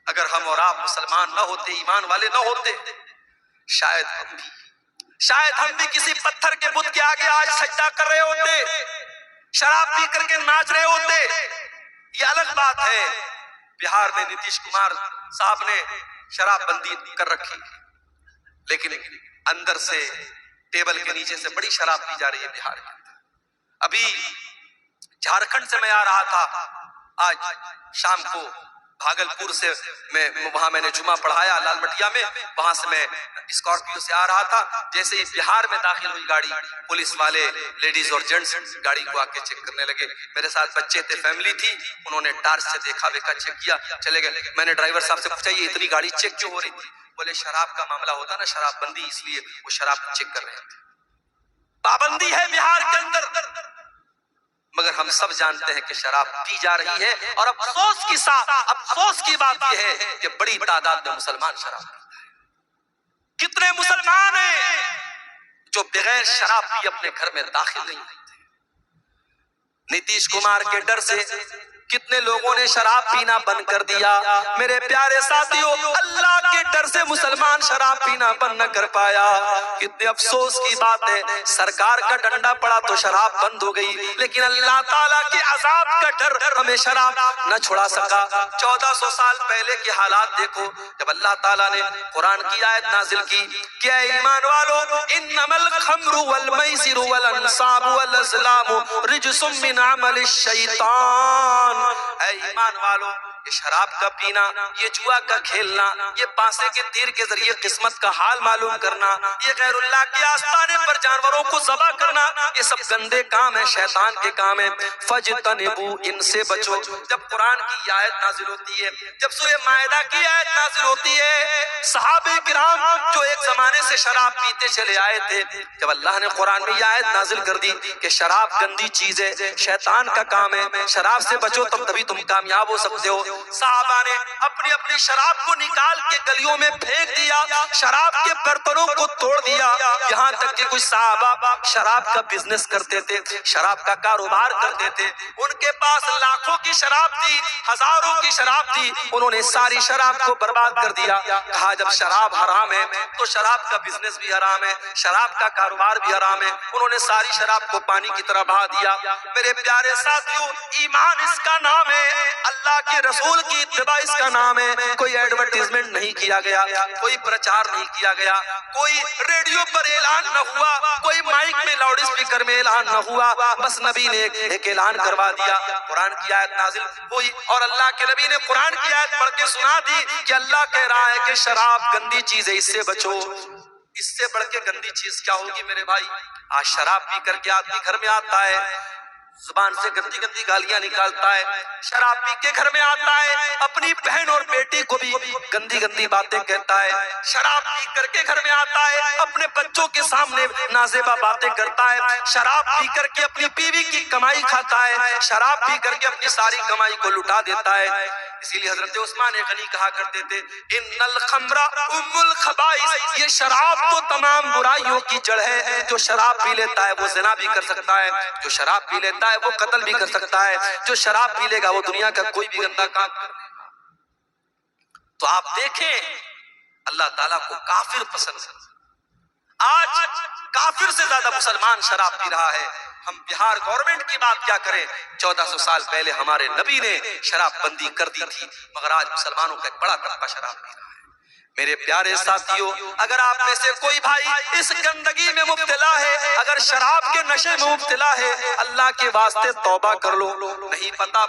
Speaker 1: اگر ہم اور آپ مسلمان نہ ہوتے، ایمان والے نہ ہوتے، شاید ہم بھی کسی پتھر کے بت کے آگے آج سجدہ کر رہے ہوتے، شراب پی کر کے ناچ رہے ہوتے۔ یہ الگ بات ہے، بہار میں نتیش کمار صاحب نے شراب بندی کر رکھی، لیکن اندر سے ٹیبل کے نیچے سے بڑی شراب پی جا رہی ہے بہار کے اندر۔ ابھی جھارکھنڈ سے میں آ رہا تھا، آج شام کو بھاگلپور سے وہاں میں نے جمعہ پڑھایا لال مٹیا میں، وہاں سے میں اسکارپیو سے آ رہا تھا، جیسے ہی بہار میں داخل ہوئی گاڑی، پولیس والے لیڈیز اور جینٹس گاڑی کو آ کے چیک کرنے لگے۔ میرے ساتھ بچے تھے، فیملی تھی، انہوں نے ٹارچ سے دیکھا ویکھا چیک کیا، چلے گئے۔ میں نے ڈرائیور صاحب سے پوچھا یہ اتنی گاڑی چیک کیوں ہو رہی تھی؟ بولے شراب کا معاملہ ہوتا نا، شراب بندی، اس لیے وہ شراب چیک کر رہے تھے۔ پابندی ہے بہار کے اندر، مگر ہم سب جانتے ہیں کہ شراب پی جا رہی ہے، اور افسوس کی بات یہ ہے کہ بڑی تعداد میں مسلمان شراب پیتے ہیں۔ کتنے مسلمان ہیں جو بغیر شراب پی اپنے گھر میں داخل نہیں ہوتے؟ نتیش کمار کے ڈر سے کتنے لوگوں نے شراب پینا بند کر دیا. میرے پیارے ساتھیوں، اللہ کے ڈر سے مسلمان شراب پینا بند نہ کر پایا. کتنے افسوس کی بات ہے، سرکار کا ڈنڈا پڑا تو شراب بند ہو گئی، لیکن اللہ تعالیٰ کے عذاب کا ڈر ہمیں شراب نہ چھڑا سکا. 1400 سال پہلے کے حالات دیکھو، جب اللہ تعالیٰ نے قرآن کی آیت نازل کی کہ اے ایمان والو، انما الخمر والمیسر والانصاب والازلام رجس من عمل الشیطان. اے ایمان والو، یہ شراب کا پینا، یہ جوا کا کھیلنا، یہ پانسے کے تیر کے ذریعے قسمت کا حال معلوم کرنا، یہ غیر اللہ کے آستانے پر جانوروں کو ذبح کرنا، یہ سب گندے کام ہیں، شیطان کے کام ہیں. فجتنبو، ان سے بچو. جب قرآن کی آیت نازل ہوتی ہے، جب سورہ مائدہ کی آیت نازل ہوتی ہے، صحابہ کرام جو ایک زمانے سے شراب پیتے چلے آئے تھے، جب اللہ نے قرآن میں یہ آیت نازل کر دی کہ شراب گندی چیز ہے، شیطان کا کام ہے، شراب سے بچو تبھی تم کامیاب ہو سکتے ہو، صحابہ نے اپنی اپنی شراب کو نکال کے گلیوں میں پھینک دیا، شراب کے برتنوں کو توڑ دیا. یہاں تک کہ کچھ صحابہ شراب کا بزنس کرتے تھے، شراب کا کاروبار کرتے تھے، ان کے پاس لاکھوں کی شراب تھی، ہزاروں کی شراب تھی، انہوں نے ساری شراب کو برباد کر دیا. کہا جب شراب حرام ہے تو شراب کا بزنس بھی حرام ہے، شراب کا کاروبار بھی حرام ہے. انہوں نے ساری شراب کو پانی کی طرح بہا دیا. میرے پیارے ساتھیوں، ایمان اس کا نام ہے، اللہ کے رسول کی اتباع اس کا نام ہے. کوئی ایڈورٹیزمنٹ نہیں کیا گیا، کوئی پرچار نہیں کیا گیا، کوئی ریڈیو پر اعلان نہ ہوا، کوئی مائک میں لاؤڈ اسپیکر میں اعلان نہ ہوا، بس نبی نے ایک اعلان کروا دیا. قرآن کی آیت نازل ہوئی اور اللہ کے نبی نے قرآن کی آیت پڑھ کے سنا دی کہ اللہ کہہ رہا ہے کہ شراب گندی چیز ہے، اس سے بچو. اس سے بڑھ کے گندی چیز کیا ہوگی میرے بھائی؟ آج شراب پی کر کے آدمی گھر میں آتا ہے، زبان سے گندی گندی گالیاں نکالتا ہے، شراب پی کے گھر میں آتا ہے، اپنی بہن اور بیٹی کو بھی گندی گندی باتیں کہتا ہے، شراب پی کر کے گھر میں آتا ہے، اپنے بچوں کے سامنے نازیبا باتیں کرتا ہے، شراب پی کر کے اپنی بیوی کی کمائی کھاتا ہے، شراب پی کر کے اپنی ساری کمائی کو لٹا دیتا ہے. اسی لیے حضرت عثمان غنی کہا کرتے تھے ان الخمر ام الخبائث، یہ شراب تو تمام برائیوں کی جڑ ہے. جو شراب پی لیتا ہے وہ زنا بھی کر سکتا ہے، جو شراب پی لیتا ہے وہ قتل بھی کر سکتا ہے، جو شراب پی لے گا وہ دنیا کا کوئی بھی گندا کام کر لے گا. تو آپ دیکھیں اللہ تعالیٰ کو کافر پسند ہے. آج کافر سے زیادہ مسلمان شراب پی رہا ہے. ہم بہار گورنمنٹ کی بات کیا کریں، 1400 سال پہلے ہمارے نبی نے شراب بندی کر دی تھی، مگر آج مسلمانوں کا ایک بڑا طبقہ شراب پی رہا ہے. میرے پیارے ساتھیوں، اگر آپ میں سے کوئی بھائی اس گندگی میں مبتلا ہے، اگر شراب کے نشے میں مبتلا ہے، اللہ کے واسطے توبہ کر لو. نہیں پتا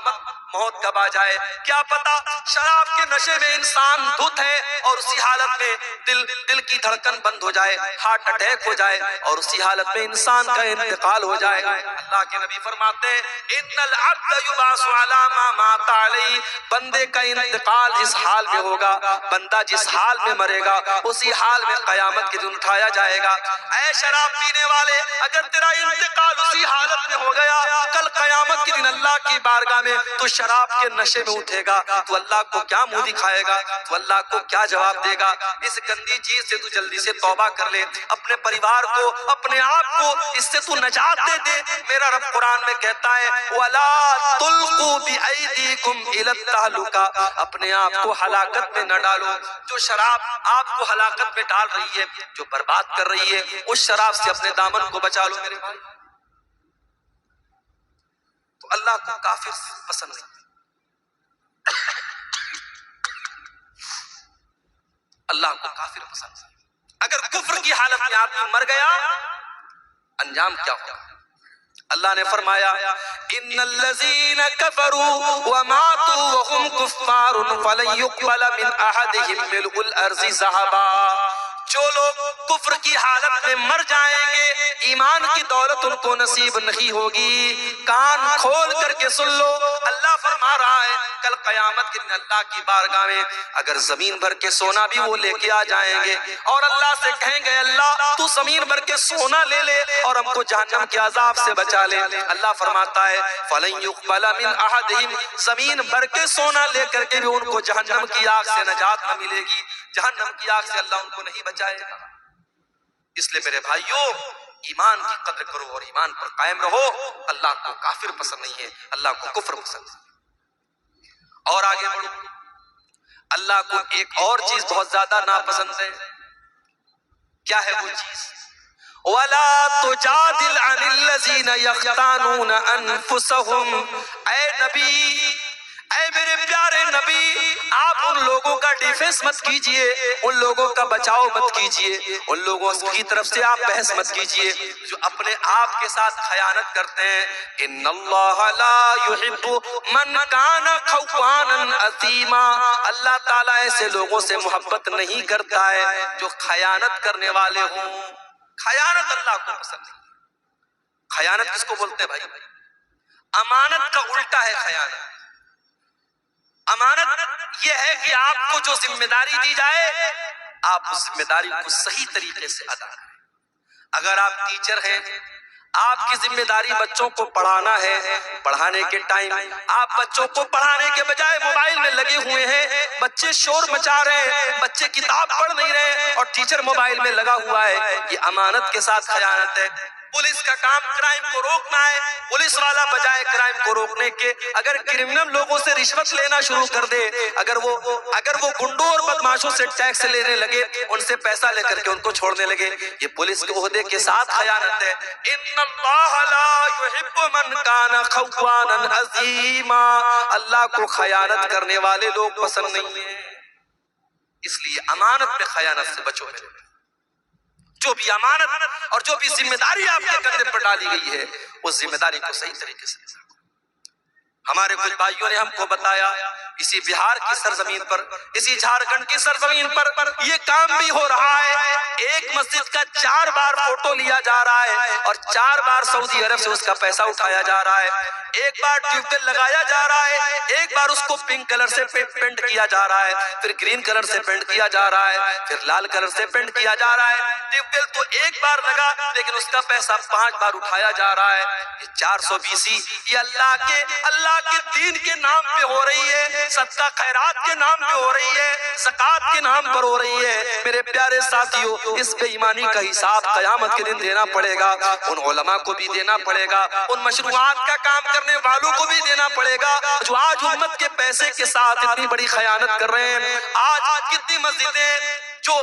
Speaker 1: موت کب آ جائے، کیا پتا شراب کے نشے میں انسان دھت ہے اور اسی حالت میں دل کی دھڑکن بند ہو جائے، ہارٹ اٹیک ہو جائے اور اسی حالت میں انسان کا انتقال ہو جائے. اللہ کے نبی فرماتے ہیں ان العبد یبعث علی ما مات علیہ، بندے کا انتقال اس حال میں ہوگا، بندہ جس حال میں مرے گا اسی حال میں قیامت کے دن اٹھایا جائے گا. اے شراب پینے والے، اگر تیرا انتقال اسی حالت میں ہو گیا، کل قیامت کے دن اللہ کی بارگاہ میں تو شراب کے نشے میں اٹھے گا، تو اللہ کو کیا منہ دکھائے گا، تو اللہ کو کیا جواب دے گا؟ اس گندی چیز سے تو جلدی سے توبہ کر لے، اپنے پریوار کو، اپنے آپ کو اس سے تو نجات دے دے. میرا رب قرآن میں کہتا ہے وَلَا تُلْقُوا بِأَيْدِيكُمْ إِلَى التَّهْلُكَةِ، اپنے آپ کو ہلاکت میں نہ ڈالو. جو شراب آپ کو ہلاکت میں ڈال رہی ہے، جو برباد کر رہی ہے، اس شراب سے اپنے دامن کو بچا لو میرے بھائی. تو اللہ کو کافر پسند نہیں، اللہ کو کافر پسند نہیں. اگر کفر کی حالت میں آدمی مر گیا، انجام کیا ہوگا؟ اللہ نے فرمایا ان الذین کفروا وماتوا وهم کفار فلن يقبل من احدهم ملء الارض ذهبا. جو لوگ کفر کی حالت میں مر جائیں گے، ایمان کی دولت ان کو نصیب نہیں ہوگی. کان کھول کر کے سن لو، اللہ فرما رہا ہے کل قیامت کے دن اللہ کی بارگاہ میں اگر زمین بھر کے سونا بھی وہ لے کے آ جائیں گے اور اللہ سے کہیں گے اللہ تو زمین بھر کے سونا لے لے اور ہم کو جہنم کے عذاب سے بچا لے، اللہ فرماتا ہے فَلَن يُقْبَلَ مِنْ أَحَدِهِمْ، زمین بھر کے سونا لے کر کے بھی ان کو جہنم کی آگ سے نجات نہ ملے گی، جہنم کی آگ سے اللہ ان کو نہیں بچائے گا. اس لیے میرے بھائیوں ایمان کی قدر کرو اور ایمان پر قائم رہو. اللہ کو کافر پسند نہیں ہے، اللہ کو کفر پسند ہے. اور آگے بڑھو، اللہ کو ایک اور چیز بہت زیادہ ناپسند ہے. کیا ہے وہ چیز؟ وَلَا تُجَادِلْ عَنِ الَّذِينَ يَخْتَانُونَ أَنفُسَهُمْ. اے نبی، اے میرے پیارے نبی، آپ ان لوگوں کا ڈیفنس مت کیجئے، ان لوگوں کا بچاؤ مت کیجئے، ان لوگوں کی طرف سے آپ بحث مت کیجئے جو اپنے آپ کے ساتھ خیانت کرتے ہیں. ان اللہ لا يحب من کان خوانا اثیما. اللہ تعالیٰ ایسے لوگوں سے محبت نہیں کرتا ہے جو خیانت کرنے والے ہوں. خیانت اللہ کو پسند نہیں. خیانت کس کو بولتے ہیں بھائی؟ امانت کا الٹا ہے خیانت. امانت یہ ہے کہ آپ کو جو ذمہ داری دی جائے آپ اس ذمہ داری کو صحیح طریقے سے ادا کریں. اگر آپ ٹیچر ہیں، آپ کی ذمہ داری بچوں کو پڑھانا ہے، پڑھانے کے ٹائم آپ بچوں کو پڑھانے کے بجائے موبائل میں لگے ہوئے ہیں، بچے شور مچا رہے ہیں، بچے کتاب پڑھ نہیں رہے اور ٹیچر موبائل میں لگا ہوا ہے، یہ امانت کے ساتھ خیانت ہے. پولیس کا کام کرائم کو روکنا ہے، پولیس والا بجائے کرائم کو روکنے کے اگر کرمنل لوگوں سے رشوت لینا شروع کر دے، اگر وہ گنڈوں اور بدماشوں سے ٹیکس لینے لگے، ان سے پیسہ لے کر کے ان کو چھوڑنے لگے، یہ پولیس کے عہدے کے ساتھ خیانت ہے. ان اللہ لا يحب من کان خوانا عظیما. اللہ کو خیانت کرنے والے لوگ پسند نہیں ہیں. اس لیے امانت میں خیانت سے بچو. میرے جو بھی امانت اور جو بھی ذمہ داری آپ کے کندھے پر ڈالی گئی ہے اس ذمہ داری کو صحیح طریقے سے. ہمارے کچھ بھائیوں نے ہم کو بتایا اسی بہار کی سرزمین پر، اسی جھارکھنڈ کی سرزمین پر یہ کام بھی ہو رہا ہے. ایک مسجد کا 4 بار فوٹو لیا جا رہا ہے اور 4 بار سعودی عرب سے اس کا پیسہ اٹھایا جا رہا ہے. ایک بار ٹیوب ویل لگایا جا رہا ہے، ایک بار اس کو پنک کلر سے پینٹ کیا جا رہا ہے، پھر گرین کلر سے پینٹ کیا جا رہا ہے، پھر لال کلر سے پینٹ کیا جا رہا ہے. ٹیوب ویل تو ایک بار لگا لیکن اس کا پیسہ 5 بار اٹھایا جا رہا ہے. یہ 420 یہ اللہ کے دین کے نام پہ ہو رہی ہے، صدقہ خیرات کے نام پہ ہو رہی ہے، زکات کے نام پر ہو رہی ہے. میرے پیارے ساتھیوں، اس بے ایمانی کا حساب قیامت کے دن دینا پڑے گا. ان علماء کو بھی دینا پڑے گا، ان مشروعات کا کام کرنے والوں کو بھی دینا پڑے گا جو آج امت کے پیسے کے ساتھ اتنی بڑی خیانت کر رہے ہیں. آج کتنی مسجدیں جو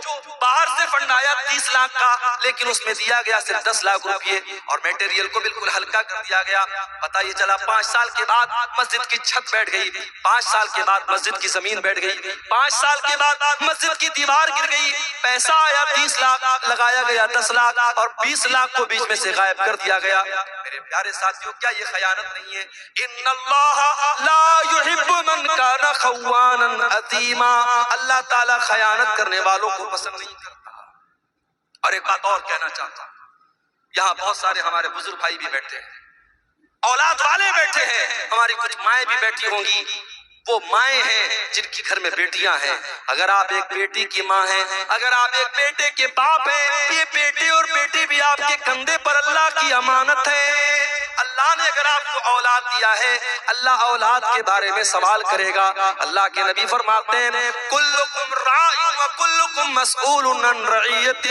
Speaker 1: باہر سے فنڈ آیا 30 لاکھ کا لیکن اس میں دیا گیا صرف 10 لاکھ روپے اور میٹیریل کو بالکل ہلکا کر دیا گیا. پتہ یہ چلا 5 سال کے بعد مسجد کی چھت بیٹھ گئی، 5 سال کے بعد مسجد کی زمین بیٹھ گئی، 5 سال کے بعد مسجد کی دیوار گر گئی. پیسہ آیا 30 لاکھ، لگایا گیا 10 لاکھ اور 20 لاکھ کو بیچ میں سے غائب کر دیا گیا. میرے پیارے ساتھیوں، کیا یہ خیانت نہیں ہے؟ ان اللہ لا يحب من کان خوانا اثیما. اللہ تعالیٰ خیانت کرنے والوں کو پسند نہیں کرتا. اور ایک بات اور کہنا چاہتا ہوں، یہاں بہت سارے ہمارے بزرگ بھائی بھی بیٹھے ہیں، اولاد والے بیٹھے ہیں، ہماری کچھ مائیں بھی بیٹھی ہوں گی. وہ مائیں ہیں جن کی گھر میں بیٹیاں ہیں. اگر آپ ایک بیٹی کی ماں ہیں، اگر آپ ایک بیٹے کے باپ ہیں، یہ بیٹے اور بیٹی بھی آپ کے کندھے پر اللہ کی امانت ہے. اللہ نے اگر آپ کو اولاد دیا ہے، اللہ اولاد کے بارے میں سوال کرے گا. اللہ کے نبی فرماتے ہیں کلکم راع و کلکم مسئول عن رعیتہ.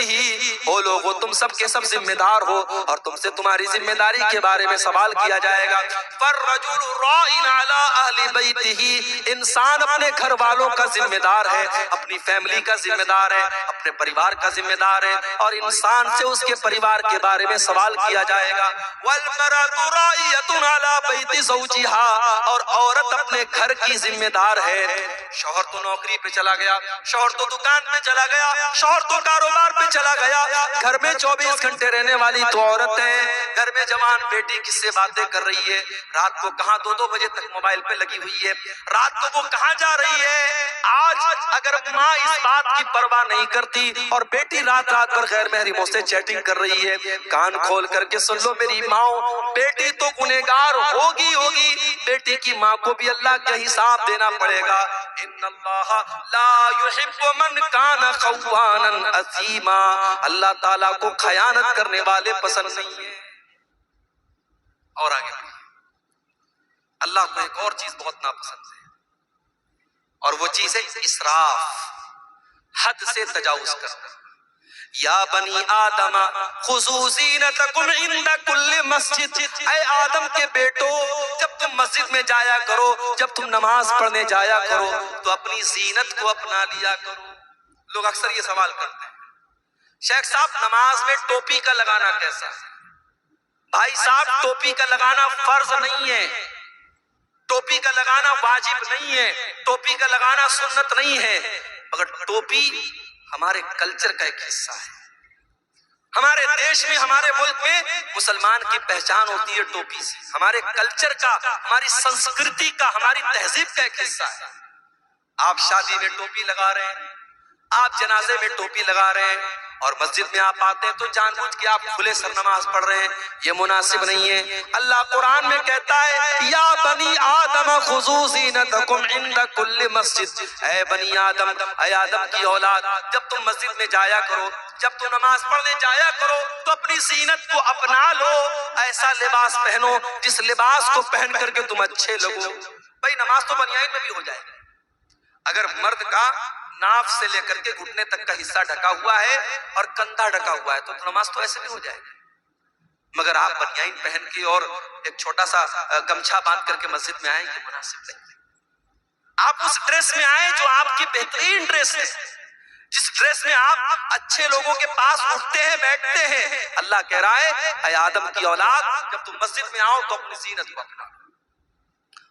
Speaker 1: او لوگو، تم سب کے سب ذمہ دار ہو اور تم سے تمہاری ذمہ داری کے بارے میں سوال کیا جائے گا. فالرجل راع علی اہل بیتہ. انسان اپنے گھر والوں کا ذمہ دار ہے، اپنی فیملی کا ذمہ دار ہے، اپنے پریوار کا ذمہ دار ہے اور انسان سے اس کے پریوار کے بارے میں سوال کیا جائے گا. والمرأة راعیۃ علی بیت زوجها. اور عورت اپنے گھر کی ذمہ دار ہے. شوہر تو نوکری پہ چلا گیا، شوہر تو دکان پہ چلا گیا، شوہر تو کاروبار پہ چلا گیا، گھر میں 24 گھنٹے رہنے والی تو عورت ہے. گھر میں جوان بیٹی کس سے باتیں کر رہی ہے، رات کو کہاں 2 بجے تک موبائل پہ لگی ہوئی ہے، رات کو وہ کہاں جا رہی ہے. آج اگر ماں اس بات کی پرواہ نہیں کرتی اور بیٹی رات پر غیر محرموں سے چیٹنگ کر رہی ہے، کان کھول کر کے سن لو میری ماؤں، بیٹی تو گنہگار ہوگی، بیٹی کی ماں کو بھی اللہ کا حساب دینا پڑے گا. ان اللہ لا يحب من کان خوانا اثیما. اللہ تعالیٰ کو خیانت کرنے والے پسند نہیں ہیں. اور آگے اللہ کو ایک اور چیز بہت ناپسند ہے اور وہ چیز ہے اسراف، حد سے تجاوز کرنا. یا بنی آدم خذوا زینتکم عند کل مسجد، اے آدم کے بیٹو جب تم مسجد میں جایا کرو، جب تم نماز پڑھنے جایا کرو تو اپنی زینت کو اپنا لیا کرو۔ لوگ اکثر یہ سوال کرتے ہیں شیخ صاحب نماز میں ٹوپی کا لگانا کیسا ہے؟ بھائی صاحب ٹوپی کا لگانا فرض نہیں ہے، ٹوپی کا لگانا واجب نہیں ہے، ٹوپی کا لگانا سنت نہیں ہے، مگر ٹوپی ہمارے کلچر کا ایک حصہ ہے۔ ہمارے دیش میں، ہمارے ملک میں مسلمان کی پہچان ہوتی ہے ٹوپی سے، ہمارے کلچر کا، ہماری سنسکرتی کا، ہماری تہذیب کا ایک حصہ ہے۔ آپ شادی میں ٹوپی لگا رہے ہیں، آپ جنازے میں ٹوپی لگا رہے ہیں، اور مسجد میں آپ آتے ہیں تو جان بوجھ کے آپ کھلے سر نماز پڑھ رہے ہیں، یہ مناسب نہیں ہے۔ اللہ قرآن میں کہتا ہے یا بنی آدم خذوا زینتکم عند کل مسجد، اے بنی آدم، اے آدم کی اولاد، جب تم مسجد میں جایا کرو، جب تم نماز پڑھنے جایا کرو تو اپنی زینت کو اپنا لو، ایسا لباس پہنو جس لباس کو پہن کر کے تم اچھے لگو۔ بھائی نماز تو بنیان میں بھی ہو جائے گی، اگر مرد کا ناف سے لے کر کے گھٹنے تک کا حصہ ڈھکا ہوا ہے اور کندھا ڈھکا ہوا ہے تو نماز تو ایسے بھی ہو جائے گی، مگر آپ بنیان پہن کے اور ایک چھوٹا سا گمچھا باندھ کر کے مسجد میں آئیں، یہ مناسب نہیں۔ آپ اس ڈریس میں آئیں جو آپ کی بہترین ڈریس ہے، جس ڈریس میں آپ اچھے لوگوں کے پاس اٹھتے ہیں، بیٹھتے ہیں۔ اللہ کہہ رہا ہے اے آدم کی اولاد، جب تم مسجد میں آؤ تو اپنی زینت کو اپنا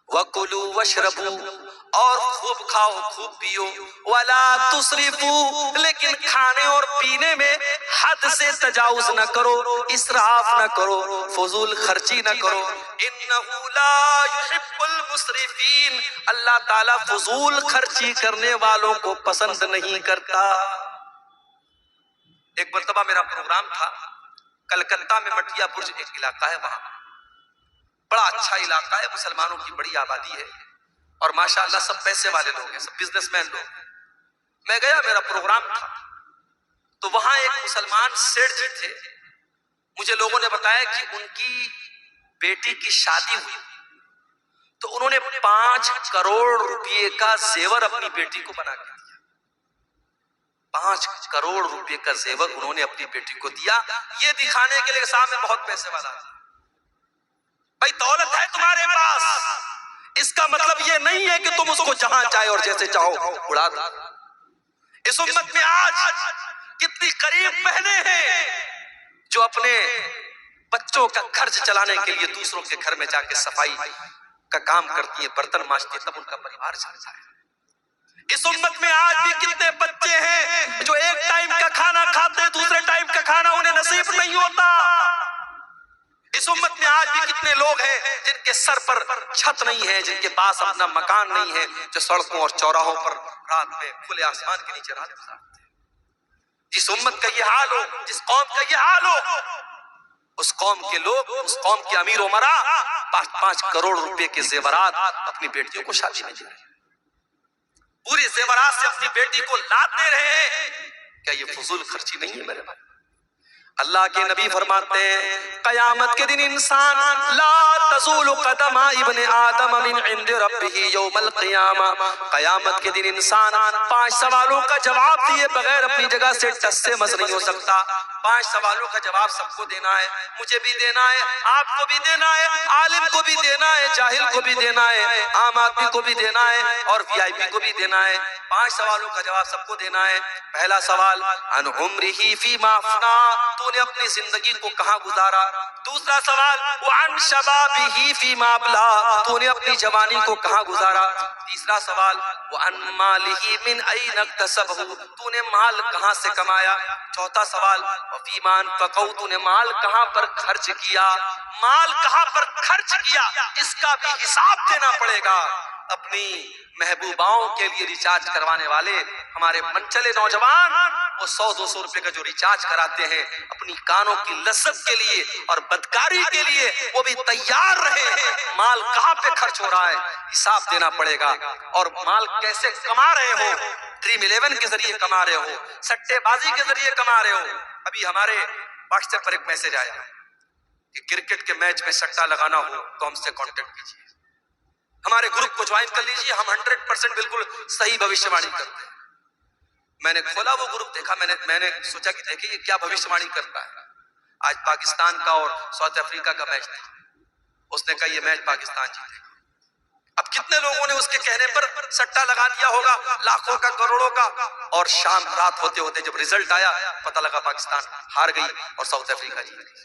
Speaker 1: وَكُلُوا وَاشْرَبُوا، اور خوب کھاؤ خوب پیو، وَلَا تُسْرِفُوا، لیکن کھانے اور پینے میں حد سے تجاوز نہ کرو، اسراف نہ کرو، فضول خرچی نہ کرو، إِنَّهُ لَا يُحِبُّ الْمُسْرِفِينَ، اللہ تعالیٰ فضول خرچی کرنے والوں کو پسند نہیں کرتا۔ ایک مرتبہ میرا پروگرام تھا کلکتہ میں، مٹیا برج ایک علاقہ ہے، وہاں بڑا اچھا علاقہ ہے، مسلمانوں کی بڑی آبادی ہے اور ماشاءاللہ سب پیسے والے لوگ ہیں، سب بزنس مین لوگ ہیں۔ میں گیا، میرا پروگرام تھا تو وہاں ایک مسلمان سیٹھ جی تھے، مجھے لوگوں نے بتایا کہ ان کی بیٹی کی شادی ہوئی تو انہوں نے 5 کروڑ روپے کا زیور اپنی بیٹی کو بنا کے دیا۔ 5 کروڑ روپے کا زیور انہوں نے اپنی بیٹی کو دیا، یہ دکھانے کے لیے سامنے بہت پیسے والا تھا۔ بھائی دولت ہے تمہارے پاس، اس کا مطلب یہ نہیں ہے کہ تم اس کو جہاں چاہے اور جیسے چاہو اڑا دو۔ اس امت میں آج کتنی قریب بہنیں ہیں جو اپنے بچوں کا خرچ چلانے کے لیے دوسروں کے گھر میں جا کے صفائی کا کام کرتی ہیں، برتن مانجتی ہیں، تب ان کا پریوار چلتا ہے۔ اس امت میں آج بھی کتنے بچے ہیں جو ایک ٹائم کا کھانا کھاتے ہیں، دوسرے ٹائم کا کھانا انہیں نصیب نہیں ہوتا۔ اس امت میں آج بھی کتنے لوگ ہیں جن کے سر پر چھت نہیں ہے، جن کے پاس اپنا مکان نہیں ہے، جو سڑکوں اور چوراہوں پر رات میں کھلے آسمان کے نیچے رات گزارتے ہیں۔ جس امت کا یہ حال ہو، جس قوم کا یہ حال ہو، اس قوم کے لوگ، اس قوم کے امیر امرا 5 کروڑ روپے کے زیورات اپنی بیٹیوں کو شادی میں دے رہے ہیں، پوری زیورات سے اپنی بیٹی کو لاد دے رہے ہیں۔ کیا یہ فضول خرچی نہیں ہے میرے بھائی؟ اللہ کے نبی فرماتے ہیں قیامت کے دن انسان لا تزول قدم ابن آدم من عند ربہ یوم القیامہ، قیامت کے دن انسان 5 سوالوں کا جواب دیے بغیر اپنی جگہ سے ٹس سے مس نہیں ہو سکتا۔ 5 سوالوں کا جواب سب کو دینا ہے، مجھے بھی دینا ہے، آپ کو بھی دینا ہے، عالم کو بھی دینا ہے، جاہل کو بھی دینا ہے، عام آدمی کو بھی دینا ہے اور وی آئی پی کو بھی دینا ہے۔ 5 سوالوں کا جواب سب کو دینا ہے۔ پہلا سوال عن عمرہ فیما افنا، تو نے اپنی زندگی کو کہاں گزارا۔ دوسرا سوال وعن شبابہ فیما ابلا، تو نے اپنی جوانی کو کہاں گزارا۔ تیسرا سوال وعن مالہ من این اکتسبہ، تو نے مال کہاں سے کمایا۔ چوتھا سوال وفیما انفقہ، تو نے مال کہاں پر خرچ کیا۔ مال کہاں پر خرچ کیا اس کا بھی حساب دینا پڑے گا۔ اپنی محبوباؤں کے لیے ریچارج کروانے والے ہمارے منچلے نوجوان، وہ 100-200 روپے کا جو ریچارج کراتے ہیں اپنی کانوں کی لذت کے لیے اور بدکاری کے لیے، وہ بھی تیار رہے۔ مال کہاں پہ خرچ ہو رہا ہے حساب دینا پڑے گا، اور مال کیسے کما رہے ہو، ڈریم 11 کے ذریعے کما رہے ہو، سٹے بازی کے ذریعے کما رہے ہو۔ ابھی ہمارے واٹس ایپ پر ایک میسج آیا کہ کرکٹ کے میچ میں سٹا لگانا ہو تو ہم سے کانٹیکٹ کیجیے، ہمارے گروپ کو جوائن کر لیجیے، ہم 100% بالکل صحیح بھوشیہ وانی کرتے ہیں۔ میں نے کھولا وہ گروپ دیکھا، میں نے سوچا کہ دیکھیں یہ کیا بھوشیوانی کرتا ہے. آج پاکستان کا اور ساؤتھ افریقہ کا میچ تھا. اس نے کہا یہ میچ پاکستان جیتے گا. اب کتنے لوگوں نے اس کے کہنے پر سٹا لگا دیا ہوگا، لاکھوں کا، کروڑوں کا. اور شام رات ہوتے ہوتے جب ریزلٹ آیا پتہ لگا پاکستان ہار گئی اور ساؤتھ افریقہ جیت گئی.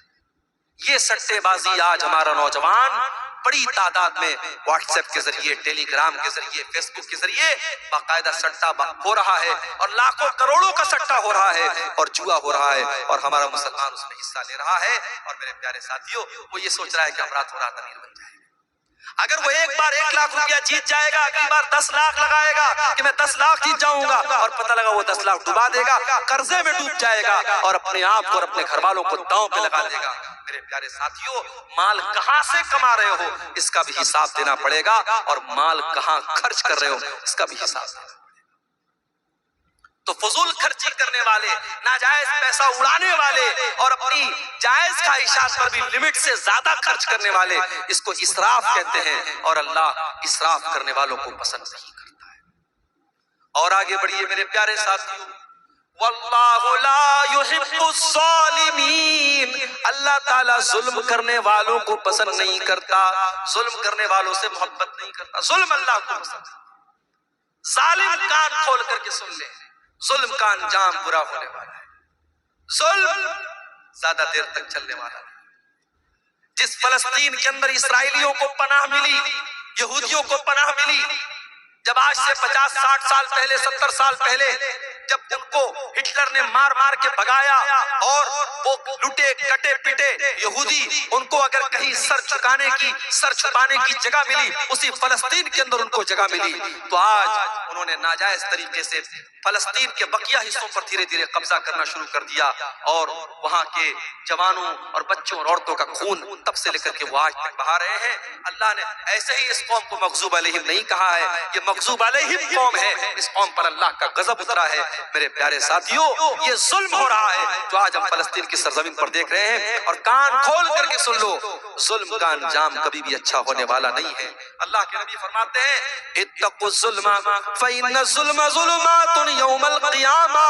Speaker 1: یہ سٹے بازی آج ہمارا نوجوان بڑی تعداد میں واٹس ایپ کے ذریعے، ٹیلی گرام کے ذریعے، فیس بک کے ذریعے باقاعدہ سٹا ہو رہا ہے اور لاکھوں کروڑوں کا سٹا ہو رہا ہے اور جوا ہو رہا ہے اور ہمارا مسلمان اس میں حصہ لے رہا ہے. اور میرے پیارے ساتھیوں، وہ یہ سوچ رہا ہے کہ ہم راتوں رات امیر بن جائیں. اگر وہ ایک بار 1 لاکھ روپیہ جیت جائے گا، اگلی بار 10 لاکھ لگائے گا کہ میں 10 لاکھ جیت جاؤں گا، اور پتہ لگا وہ 10 لاکھ ڈبا دے گا، قرضے میں ڈوب جائے گا اور اپنے آپ کو اور اپنے گھر والوں کو داؤں پہ لگا دے گا. میرے پیارے ساتھیوں، مال کہاں سے کما رہے ہو اس کا بھی حساب دینا پڑے گا، اور مال کہاں خرچ کر رہے ہو اس کا بھی حساب دینا پڑے گا. تو فضول خرچی کرنے والے، ناجائز پیسہ اڑانے والے اور اپنی جائز خواہشات پر بھی لمٹ سے زیادہ خرچ کرنے والے، اس کو اسراف کہتے ہیں، اور اللہ اسراف کرنے والوں کو پسند نہیں کرتا ہے. اور آگے بڑھیے میرے پیارے ساتھیوں، واللہ لا يحب الظالمین، اللہ تعالیٰ ظلم کرنے والوں کو پسند نہیں کرتا، ظلم کرنے والوں سے محبت نہیں کرتا. ظلم اللہ کو پسند ہے. ظالم کان کھول کر کے سن لے، ظلم کا انجام برا ہونے والا ہے. ظلم زیادہ دیر تک چلنے والا ہے. جس فلسطین کے اندر اسرائیلیوں کو پناہ ملی، یہودیوں کو پناہ ملی، جب آج سے 50-60 سال پہلے، 70 سال پہلے جب ان کو ہٹلر نے مار مار کے بھگایا اور وہ لٹے کٹے پٹے یہودی، ان کو اگر کہیں سر چھپانے کی جگہ ملی، اسی فلسطین کے اندر ان کو جگہ ملی. تو آج انہوں نے ناجائز طریقے سے فلسطین کے بقیہ حصوں پر دھیرے دھیرے قبضہ کرنا شروع کر دیا، اور وہاں کے جوانوں اور بچوں اور عورتوں کا خون تب سے لے کر کے وہ آج تک بہا رہے ہیں. اللہ نے ایسے ہی اس قوم کو مغضوب علیہم نہیں کہا ہے، یہ مغضوب علیہم قوم ہے، اس قوم پر اللہ کا غضب اترا ہے. میرے پیارے ساتھیوں، یہ ظلم ہو رہا ہے جو آج ہم فلسطین کی سرزمین پر دیکھ رہے ہیں. اور کان کھول کر کے سن لو، ظلم کا انجام کبھی بھی اچھا ہونے والا نہیں ہے. اللہ کے نبی فرماتے ہیں اتقوا الظلم فإن الظلم ظلمات یوم القیامہ،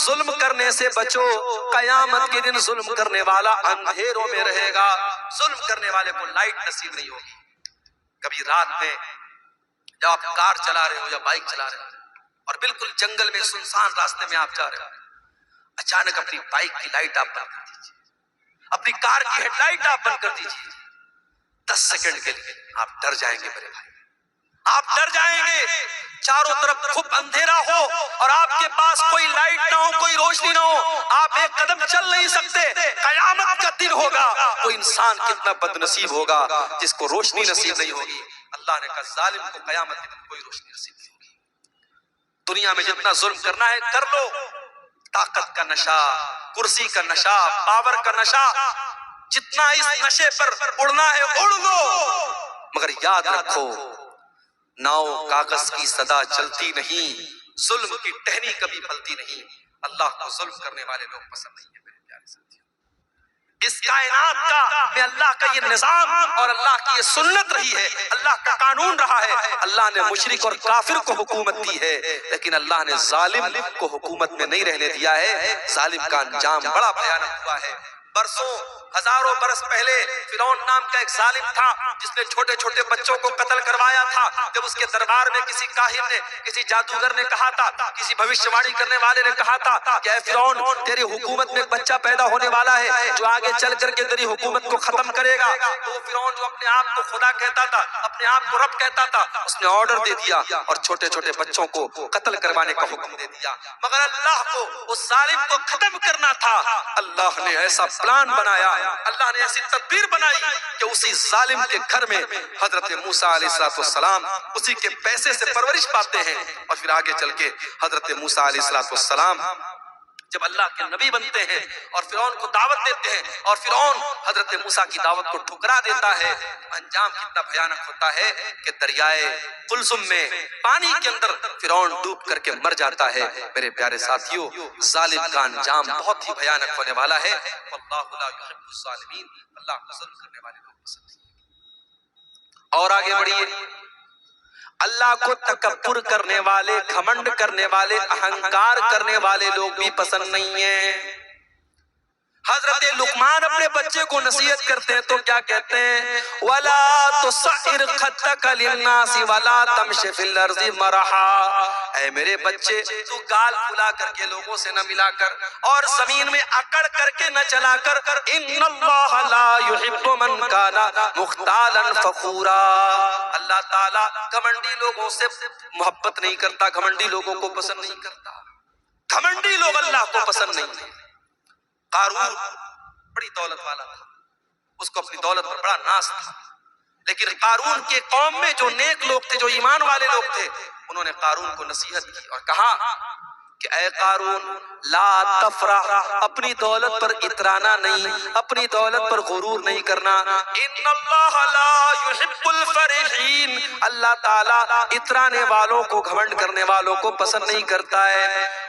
Speaker 1: ظلم کرنے سے بچو، قیامت کے دن ظلم کرنے والا اندھیروں میں رہے گا. ظلم کرنے والے کو لائٹ نصیب نہیں ہوگی. کبھی رات میں جب آپ کار چلا رہے ہو یا بائک چلا رہے ہو اور بالکل جنگل میں سنسان راستے میں آپ جا رہے ہو، اچانک اپنی بائک کی لائٹ آپ بند کر دیجیے، اپنی کار کی ہیڈ لائٹ آپ بند کر دیجیے. 10 سیکنڈ کے لیے آپ ڈر جائیں گے میرے بھائی، آپ ڈر جائیں گے. چاروں طرف خوب اندھیرا ہو اور آپ کے پاس کوئی لائٹ نہ ہو، کوئی روشنی نہ ہو، آپ ایک قدم چل نہیں سکتے. قیامت کا دن ہوگا، وہ انسان کتنا بد نصیب ہوگا جس کو روشنی نصیب نہیں ہوگی. اللہ نے کہا ظالم کو قیامت کے دن کوئی روشنی نصیب نہیں ہوگی. دنیا میں جتنا ظلم کرنا ہے کر لو، طاقت کا نشہ، کرسی کا نشہ، پاور کا نشہ، جتنا اس نشے پر اڑنا ہے اڑ لو، مگر یاد رکھو ناؤ کاغذ کی صدا چلتی نہیں، ظلم کی ٹہنی کبھی پھلتی نہیں. اللہ کو ظلم کرنے والے لوگ پسند نہیں ہیں میرے پیارے ساتھیوں. اس کائنات کا میں اللہ کا یہ نظام اور اللہ کی یہ سنت رہی ہے، اللہ کا قانون رہا ہے. اللہ نے مشرک اور کافر کو حکومت دی ہے، لیکن اللہ نے ظالم کو حکومت میں نہیں رہنے دیا ہے. ظالم کا انجام بڑا بھیانک ہوا ہے. برسوں ہزاروں برس پہلے فرعون نام کا ایک ظالم تھا جس نے چھوٹے چھوٹے بچوں کو قتل کروایا تھا. جب اس کے دربار میں کسی کاہن نے، کسی جادوگر نے کہا تھا، کسی بھوشیوانی کرنے والے نے کہا تھا کہ اے فرعون، تیری حکومت میں ایک بچہ پیدا ہونے والا ہے جو آگے چل کر کے تیری حکومت کو ختم کرے گا، تو فرعون جو اپنے آپ کو خدا کہتا تھا، اپنے آپ کو رب کہتا تھا، اس نے آرڈر دے دیا اور چھوٹے چھوٹے بچوں کو قتل کروانے کا حکم دے دیا. مگر اللہ کو اس ظالم کو ختم کرنا تھا. اللہ نے ایسا پلان بنایا، اللہ نے ایسی تدبیر بنائی کہ اسی ظالم کے گھر میں حضرت موسیٰ علیہ السلام اسی کے پیسے سے پرورش پاتے ہیں، اور پھر آگے چل کے حضرت موسیٰ علیہ السلام جب اللہ کے نبی بنتے ہیں اور فرعون کو دعوت دیتے ہیں اور فرعون حضرت موسیٰ کی دعوت کو ٹھکرا دیتا ہے، انجام کتنا بھیانک ہوتا ہے کہ دریائے قلزم میں پانی کے اندر فرعون ڈوب کر کے مر جاتا ہے. میرے پیارے ساتھیوں، ظالم کا انجام بہت ہی بھیانک ہونے والا ہے. واللہ لا يحب الظالمین، اللہ کو ظلم کرنے والے لوگ پسند نہیں. اور آگے بڑھیے، اللہ کو تکبر کرنے والے، گھمنڈ کرنے والے، اہنکار کرنے والے لوگ بھی پسند نہیں ہیں۔ حضرت لقمان اپنے بچے کو نصیحت کرتے ہیں تو کیا کہتے ہیں؟ وَلَا تُصَعِّرْ خَدَّكَ لِلنَّاسِ وَلَا تَمْشِ فِي الْأَرْضِ مَرَحًا، اے میرے بچے تو گال پھلا کر کے لوگوں سے نہ ملا کر اور زمین میں اکڑ کر کے نہ چلا کر، اِنَّ اللَّهَ لَا يُحِبُّ مَنْ كَانَ مُخْتَالًا فَخُورًا، اللہ تعالیٰ گھمنڈی لوگوں سے محبت نہیں کرتا، گھمنڈی لوگوں کو پسند نہیں کرتا، گھمنڈی لوگ اللہ کو پسند نہیں کرتے۔ قارون بڑی دولت والا تھا، اس کو اپنی دولت پر بڑا ناز تھا، لیکن قارون کے قوم میں جو نیک لوگ تھے، جو ایمان والے لوگ تھے، انہوں نے قارون کو نصیحت کی اور کہا کہ اے قارون لا تفرح، اپنی دولت پر اترانا نہیں، اپنی دولت پر غرور نہیں کرنا، ان اللہ لا يحب الفرحین، اللہ تعالیٰ اترانے والوں کو، گھمنڈ کرنے والوں کو پسند نہیں کرتا ہے۔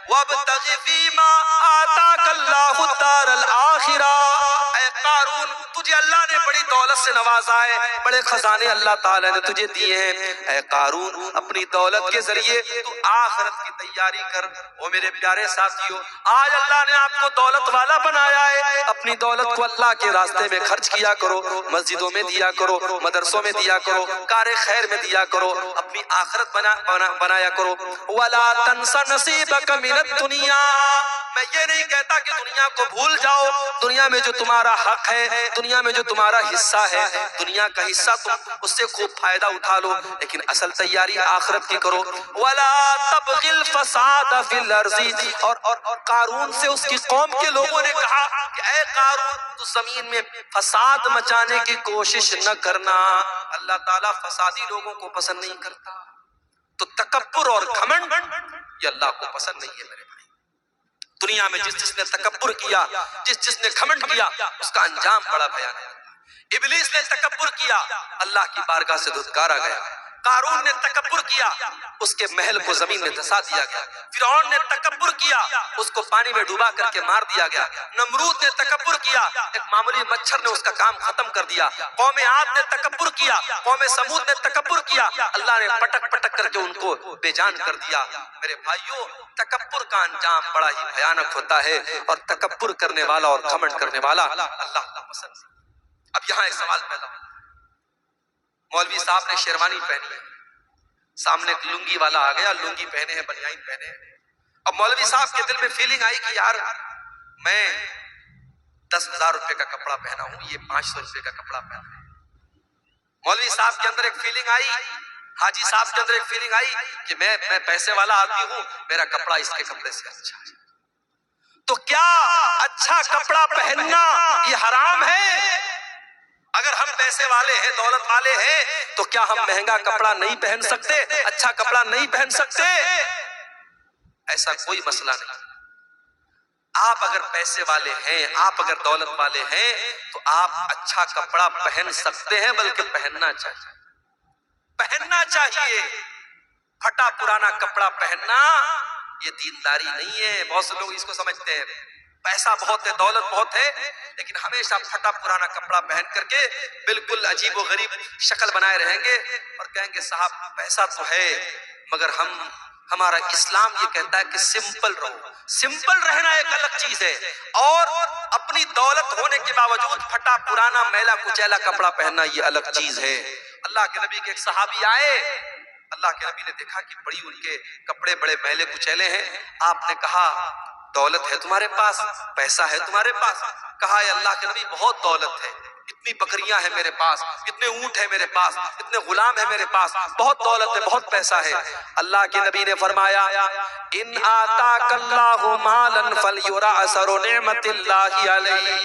Speaker 1: وَابْتَغِ فِيمَا آتَاكَ اللَّهُ الدَّارَ الْآخِرَةَ، اے قارون تجھے اللہ نے بڑی دولت سے نوازا ہے، بڑے خزانے اللہ تعالیٰ نے تجھے دیے ہیں، اے قارون اپنی دولت کے ذریعے تو آخرت کی تیاری کر۔ وہ میرے پیارے ساتھیوں، آج اللہ نے آپ کو دولت والا بنایا ہے، اپنی دولت کو اللہ کے راستے میں خرچ کیا کرو، مسجدوں میں دیا کرو، مدرسوں میں دیا کرو، کار خیر میں دیا کرو، اپنی آخرت بنایا کرو۔ وَلَا تَنْسَ نَصِيبَكَ مِنَ الدُّنْيَا، میں یہ نہیں کہتا کہ دنیا کو بھول جاؤ، دنیا میں جو تمہارا حق ہے، دنیا میں جو تمہارا حصہ ہے، دنیا کا حصہ تم اس سے خوب فائدہ اٹھا لو، لیکن اصل تیاری آخرت کی کرو۔ وَلَا تَبْغِ الْفَسَادَ فِي الْأَرْضِ، اور قارون سے اس کی قوم کے لوگوں نے کہا کہ اے قارون تو زمین میں فساد مچانے کی کوشش نہ کرنا، اللہ تعالیٰ فسادی لوگوں کو پسند نہیں کرتا۔ تو تکبر اور گھمنڈ یہ اللہ کو پسند نہیں ہے میرے بھائی۔ دنیا میں جس نے تکبر کیا، جس نے گھمنڈ کیا، اس کا انجام بڑا بھیانک ہے۔ ابلیس نے تکبر کیا، اللہ کی بارگاہ سے دھتکارا گیا۔ قارون نے تکبر کیا، اس کے محل کو زمین میں دھسا دیا گیا۔ فرعون نے تکبر کیا، اس کو پانی میں ڈوبا کر کے مار دیا گیا۔ نمرود نے تکبر کیا، ایک معمولی مچھر نے اس کا کام ختم کر دیا۔ قوم عاد نے تکبر کیا، قوم سمود نے تکبر کیا، اللہ نے پٹک پٹک کر کے ان کو بے جان کر دیا۔ میرے بھائیوں، تکبر کا انجام بڑا ہی بھیانک ہوتا ہے، اور تکبر کرنے والا اور گھمنڈ کرنے والا اللہ کو پسند نہیں۔ اب یہاں ایک سوال پیدا ہوتا ہے، مولوی صاحب نے شیروانی پہنی ہے، سامنے ایک لنگی والا آ گیا، لنگی پہنے ہیں، بنیان پہنے ہیں۔ اب مولوی صاحب کے دل میں فیلنگ آئی کہ یار میں 10,000 روپے کا کپڑا پہنا ہوں، یہ 500 روپے کا کپڑا پہنا ہے۔ مولوی صاحب کے اندر ایک فیلنگ آئی، حاجی صاحب کے اندر ایک فیلنگ آئی کہ میں پیسے والا آدمی ہوں، میرا کپڑا اس کے کپڑے سے اچھا ہے۔ تو کیا اچھا کپڑا پہننا یہ حرام ہے؟ اگر ہم پیسے والے ہیں، دولت والے ہیں، تو کیا ہم مہنگا کپڑا نہیں پہن سکتے، اچھا کپڑا نہیں پہن سکتے؟ ایسا کوئی مسئلہ نہیں۔ آپ اگر پیسے والے ہیں، آپ اگر دولت والے ہیں، تو آپ اچھا کپڑا پہن سکتے ہیں، بلکہ پہننا چاہیے، پہننا چاہیے۔ پھٹا پرانا کپڑا پہننا یہ دینداری نہیں ہے۔ بہت سے لوگ اس کو سمجھتے ہیں پیسہ بہت ہے، دولت بہت ہے، لیکن ہمیشہ پھٹا پرانا کپڑا پہن کر کے بالکل عجیب و غریب شکل بنائے رہیں گے اور کہیں گے صاحب پیسہ تو ہے، مگر ہمارا اسلام یہ کہتا ہے کہ سمپل رہو۔ سمپل رہنا ایک الگ چیز ہے، اور اپنی دولت ہونے کے باوجود پھٹا پرانا میلا کچیلا کپڑا پہننا یہ الگ چیز ہے۔ اللہ کے نبی کے ایک صحابی آئے، اللہ کے نبی نے دیکھا کہ بڑی ان کے کپڑے بڑے میلے کچیلے ہیں۔ آپ نے کہا دولت ہے تمہارے پاس، پیسہ ہے تمہارے پاس؟ کہا اے اللہ کے نبی بہت دولت ہے، اتنی بکریاں ہیں میرے پاس، اتنے اونٹ ہیں میرے پاس، اتنے غلام ہیں میرے پاس، بہت دولت ہے، بہت پیسہ ہے۔ اللہ کے نبی نے فرمایا ان آتاک اللہ مالا فلیرا اثر نعمت اللہ علیہ،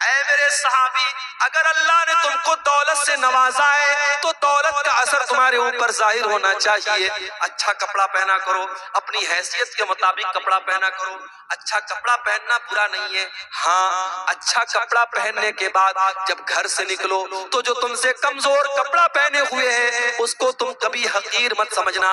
Speaker 1: اے میرے صحابی اگر اللہ نے تم کو دولت سے نوازا ہے تو دولت کا اثر تمہارے اوپر ظاہر ہونا چاہیے۔ اچھا کپڑا پہنا کرو، اپنی حیثیت کے مطابق کپڑا پہنا کرو۔ اچھا کپڑا پہننا برا نہیں ہے، ہاں اچھا کپڑا پہننے کے بعد جب گھر سے نکلو تو جو تم سے کمزور کپڑا پہنے ہوئے ہیں اس کو تم کبھی حقیر مت سمجھنا،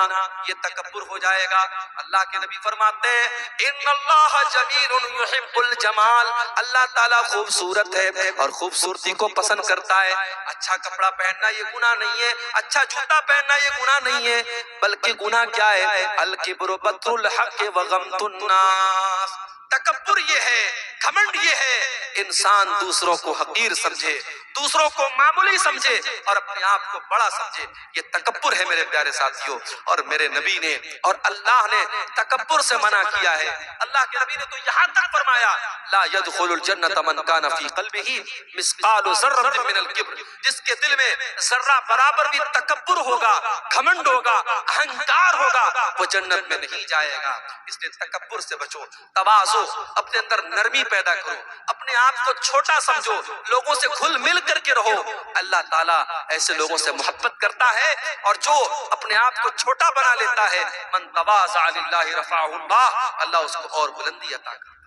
Speaker 1: یہ تکبر ہو جائے گا۔ اللہ کے نبی فرماتے ہیں ان اللہ جمیل یحب الجمال، اللہ تعالیٰ خوبصورت ہے اور خوبصورتی کو پسند کرتا ہے۔ اچھا کپڑا پہننا یہ گناہ نہیں ہے، اچھا اچھا جوتا پہننا یہ گناہ نہیں ہے، بلکہ گناہ کیا ہے؟ الکبر بطر الحق وغمط الناس، تکبر یہ ہے، گھمنڈ یہ ہے، انسان دوسروں کو حقیر سمجھے، دوسروں کو معمولی سمجھے اور اپنے آپ کو بڑا سمجھے، یہ تکبر ہے میرے پیارے ساتھیوں۔ اور میرے نبی نے اور اللہ نے تکبر سے منع کیا ہے۔ اللہ کے نبی نے تو یہاں تک فرمایا لا يدخل الجنت من كان في قلبه مثقال ذرة من الكبر، جس کے دل میں ذرہ برابر بھی تکبر ہوگا، گھمنڈ ہوگا، اہنکار ہوگا، وہ جنت میں نہیں جائے گا۔ اس لیے تکبر سے بچو، تواضع، اپنے اندر نرمی پیدا کرو، اپنے آپ کو چھوٹا سمجھو، لوگوں سے گھل مل کر کے رہو۔ اللہ تعالیٰ ایسے لوگوں سے محبت کرتا ہے، اور جو اپنے آپ کو چھوٹا بنا لیتا ہے، من تواضع للہ رفعہ اللہ، اللہ اس کو اور بلندی عطا کرتا ہے۔